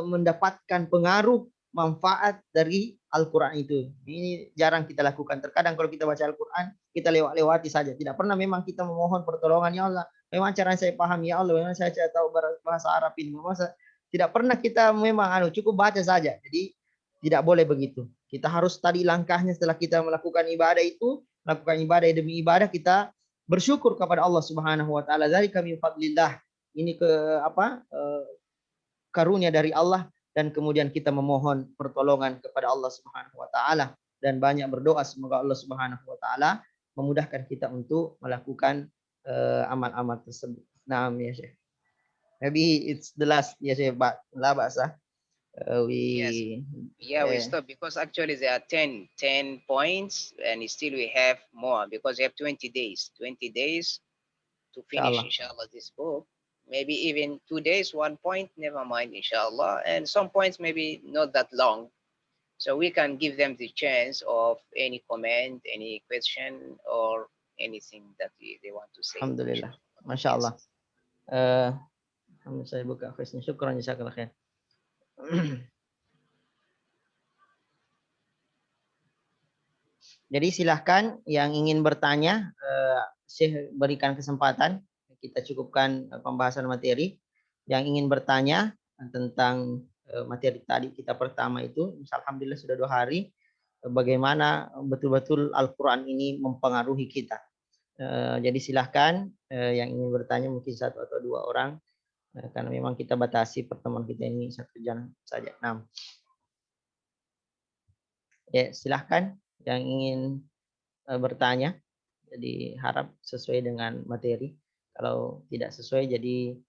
mendapatkan pengaruh manfaat dari Al-Quran itu. Ini jarang kita lakukan. Terkadang kalau kita baca Al-Quran, kita lewati saja. Tidak pernah memang kita memohon pertolongan, ya Allah, memang cara saya paham, ya Allah, memang saya tahu bahasa Arab ini. Tidak pernah kita memang cukup baca saja. Jadi tidak boleh begitu. Kita harus tadi langkahnya setelah kita melakukan ibadah itu, melakukan ibadah demi ibadah, kita bersyukur kepada Allah Subhanahu wa taala. Dzalika min fadlillah. Ini karunia dari Allah, dan kemudian kita memohon pertolongan kepada Allah Subhanahu wa taala dan banyak berdoa semoga Allah Subhanahu wa taala memudahkan kita untuk melakukan amal-amal tersebut. Naam ya Syekh. Maybe it's the last ya Syekh, but la ba'sa. We stop because actually there are 10 points and still we have more because we have 20 days to finish inshallah this book. Maybe even 2 days, 1 point, never mind, inshallah. And some points maybe not that long. So we can give them the chance of any comment, any question, or anything that they want to say. Alhamdulillah. Masya Allah. Saya buka question. Syukran jazakallah khair. Jadi silahkan yang ingin bertanya, Syekh berikan kesempatan. Kita cukupkan pembahasan materi. Yang ingin bertanya tentang materi tadi kita pertama itu, alhamdulillah sudah 2 hari, bagaimana betul-betul Al-Quran ini mempengaruhi kita. Jadi silahkan yang ingin bertanya, mungkin 1 atau 2 orang, karena memang kita batasi pertemuan kita ini 1 jam saja. Nah, ya silahkan yang ingin bertanya. Jadi harap sesuai dengan materi. Kalau tidak sesuai, jadi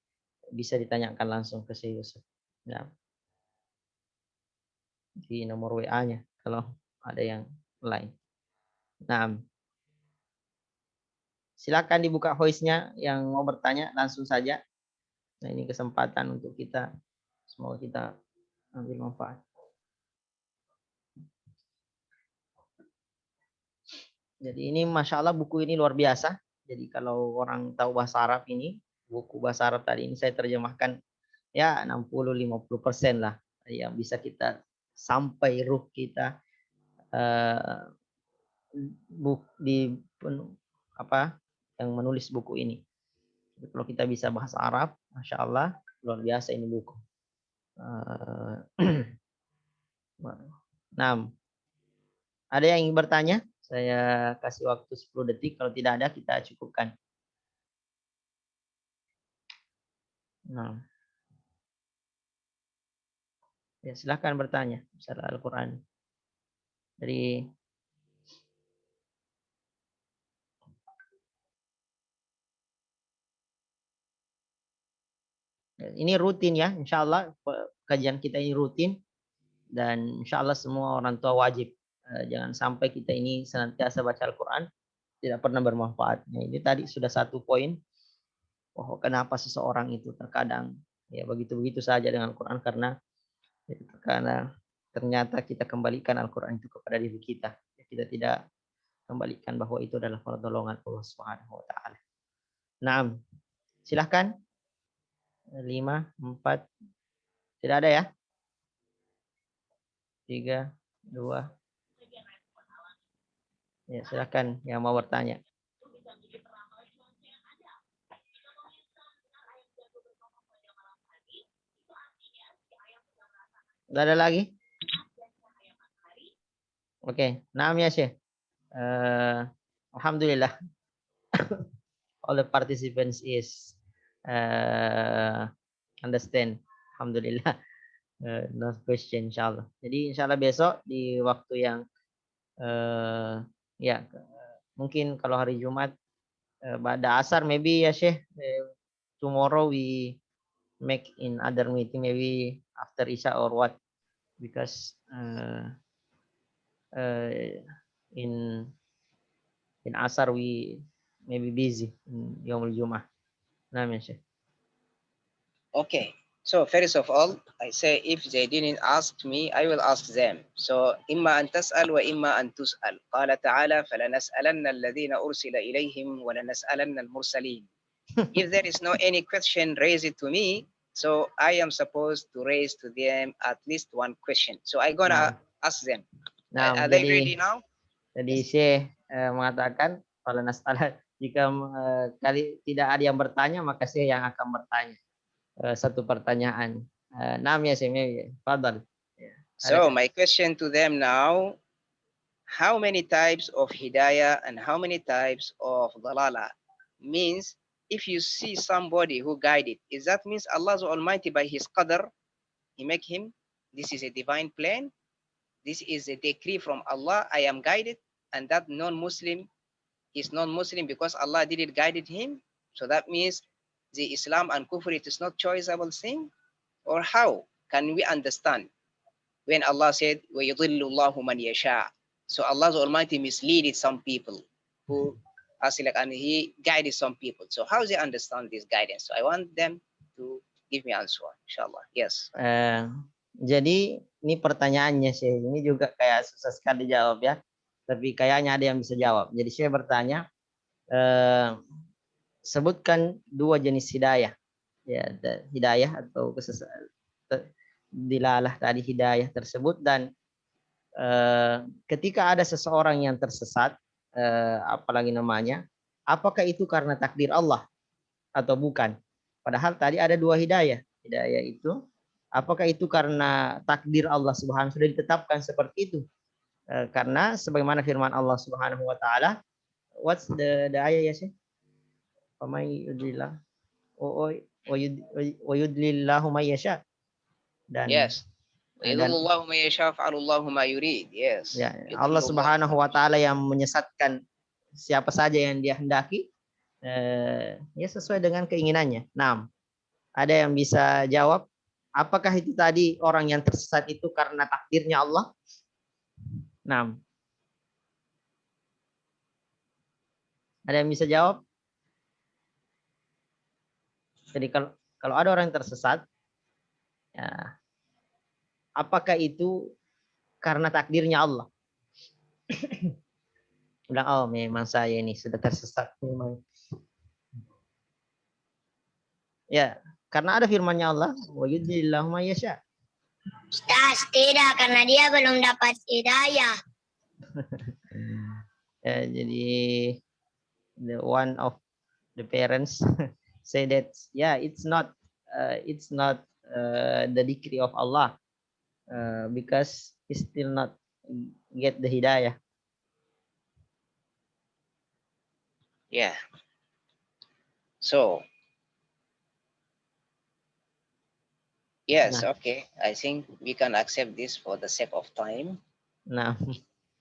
bisa ditanyakan langsung ke Syekh Yusuf. Ya. Di nomor WA-nya kalau ada yang lain. Nah, silakan dibuka voice-nya yang mau bertanya langsung saja. Nah, ini kesempatan untuk kita, semoga kita ambil manfaat. Jadi ini Masya Allah buku ini luar biasa. Jadi kalau orang tahu bahasa Arab ini, buku bahasa Arab tadi ini saya terjemahkan ya 60-50% lah yang bisa kita sampai ruh kita eh, di apa yang menulis buku ini. Jadi kalau kita bisa bahasa Arab, Masya Allah luar biasa ini buku. Nah, ada yang ingin bertanya? Saya kasih waktu 10 detik. Kalau tidak ada, kita cukupkan. Nah, ya silahkan bertanya. Masalah Al-Quran. Dari ini rutin ya, insya Allah kajian kita ini rutin dan insya Allah semua orang tua wajib. Jangan sampai kita ini senantiasa baca Al-Quran tidak pernah bermanfaat. Nah, ini tadi sudah satu poin. Oh, kenapa seseorang itu terkadang ya begitu-begitu saja dengan Al-Quran karena ternyata kita kembalikan Al-Quran itu kepada diri kita. Kita tidak kembalikan bahwa itu adalah pertolongan Allah Subhanahu wa taala. Nah, silahkan. 5, 4. Tidak ada ya? 3, 2. Ya, silahkan yang mau bertanya. Tidak ada lagi? Oke, nah ya Syekh. Alhamdulillah. All the participants is understand. Alhamdulillah. No question insyaAllah. Jadi insyaAllah besok di waktu yang ya mungkin kalau hari Jumat pada asar maybe ya Syekh. Tomorrow we make in other meeting maybe after Isya or what because in asar we maybe busy in Yomul Jum'ah. Nah, ya Syekh. Okay. So first of all, I say if they didn't ask me, I will ask them. So إما أن تسأل وإما أن تسأل. قال تعالى فلنسألن الذين أرسل إليهم ولنسألن المرسلين. If there is no any question raised to me, so I am supposed to raise to them at least one question. So I gonna ask them. Nah, Are they ready now? Jadi Syekh mengatakan kalau nas'alah jika kali tidak ada yang bertanya maka Syekh yang akan bertanya satu pertanyaan. Nam ya Syekh, fadal. So my question to them now, how many types of hidayah and how many types of dalala? Means if you see somebody who guided, is that means Allah Almighty by his qadr, he make him, this is a divine plan, this is a decree from Allah, I am guided, and that non-Muslim is non-Muslim because Allah didn't guided him. So that means the Islam and Kufr, it is not choiceable thing? Or how can we understand when Allah said, وَيُضِلُّ اللَّهُ مَنْ يَشَاءُ? So Allah Almighty misleaded some people who and he guided some people. So how do they understand this guidance? So I want them to give me answer, inshallah. Yes. Jadi ini pertanyaannya sih, ini juga kayak susah sekali jawab ya. Tapi kayaknya ada yang bisa jawab. Jadi saya bertanya, sebutkan 2 jenis hidayah. Ya, hidayah atau kesesatan. Dilalah tadi hidayah tersebut dan ketika ada seseorang yang tersesat, apalagi namanya, apakah itu karena takdir Allah atau bukan? Padahal tadi ada 2 hidayah. Hidayah itu, apakah itu karena takdir Allah Subhanahu sudah ditetapkan seperti itu? Karena sebagaimana firman Allah Subhanahu wa taala, what's the ayat ya sih? Pamai yudlillah wa yudlillahu may yasha. Dan yes. Yes. Ya, Allah Subhanahu wa taala yang menyesatkan siapa saja yang Dia hendaki ya sesuai dengan keinginannya. Nah, ada yang bisa jawab apakah itu tadi orang yang tersesat itu karena takdirnya Allah? Nah, ada yang bisa jawab? Jadi kalau ada orang yang tersesat, ya, apakah itu karena takdirnya Allah? Bilang, oh memang saya ini sudah tersesat memang. Ya, karena ada firman-Nya Allah, wa yudlillahu may yasha. Ustaz, tidak, karena dia belum dapat hidayah. Ya, jadi the one of the parents say that yeah, it's not the decree of Allah because he still not get the hidayah. Yeah. So, yes, Nah, okay. I think we can accept this for the sake of time. nah,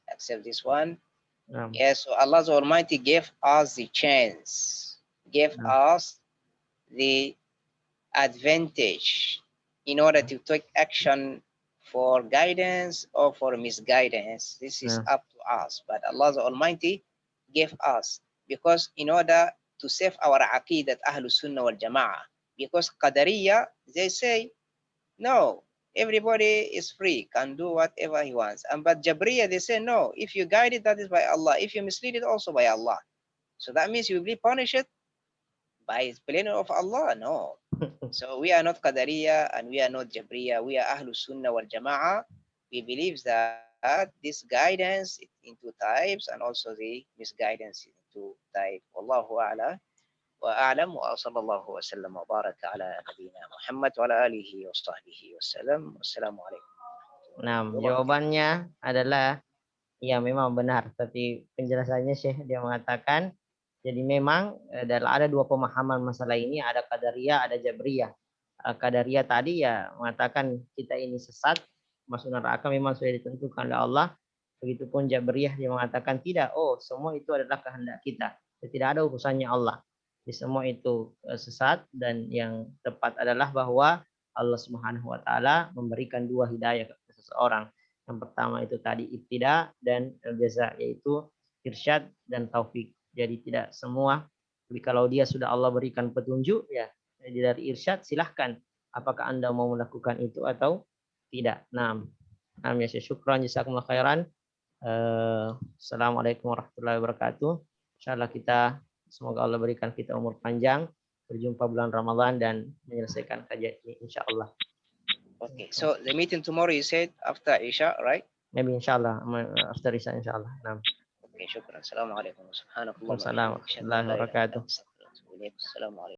Accept this one. nah, Yes, so Allah Almighty gave us the chance, gave nah, us the advantage in order to take action for guidance or for misguidance. This is nah, up to us. But Allah Almighty gave us because in order to save our aqidat Ahlus Sunnah wal Jama'ah. Because Qadariya, they say, no, everybody is free, can do whatever he wants. And but Jabriya, they say, no, if you guide it, that is by Allah. If you mislead it, also by Allah. So that means you will be punished by pleasure of Allah. No. So we are not Qadariya and we are not Jabriya. We are Ahlus Sunnah wal Jama'ah. We believe that this guidance into types and also the misguidance into type. Wallahu a'la wa a'lam wa sallallahu wa sallam wa baraka ala nabina Muhammad wa ala alihi wa sahbihi wa sallam. Wassalamualaikum. nah, jawabannya adalah ya memang benar, tapi penjelasannya Syekh dia mengatakan jadi memang ada dua pemahaman masalah ini, ada Qadariyah, ada Jabriyah. Qadariyah tadi ya mengatakan kita ini sesat, masuk neraka memang sudah ditentukan oleh Allah. Begitupun Jabriyah dia mengatakan tidak, oh semua itu adalah kehendak kita. Tidak ada urusannya Allah. Di semua itu sesat dan yang tepat adalah bahwa Allah Subhanahu wa taala memberikan dua hidayah kepada seseorang. Yang pertama itu tadi ibtida dan jaza, yaitu irsyad dan taufik. Jadi tidak semua, tapi kalau dia sudah Allah berikan petunjuk ya dari irsyad silahkan apakah Anda mau melakukan itu atau tidak. Nah, ya syukran jazakumullah khairan. Assalamualaikum warahmatullahi wabarakatuh. Insyaallah kita semoga Allah berikan kita umur panjang, berjumpa bulan Ramadan dan menyelesaikan kajian ini insyaallah. Okay, so the meeting tomorrow you said after Isha, right? Maybe insyaallah after Isya insyaallah. Nah. Okay, syukran. Assalamualaikum warahmatullahi Waalaikumsalam warahmatullahi wabarakatuh. wabarakatuh. Assalamualaikum.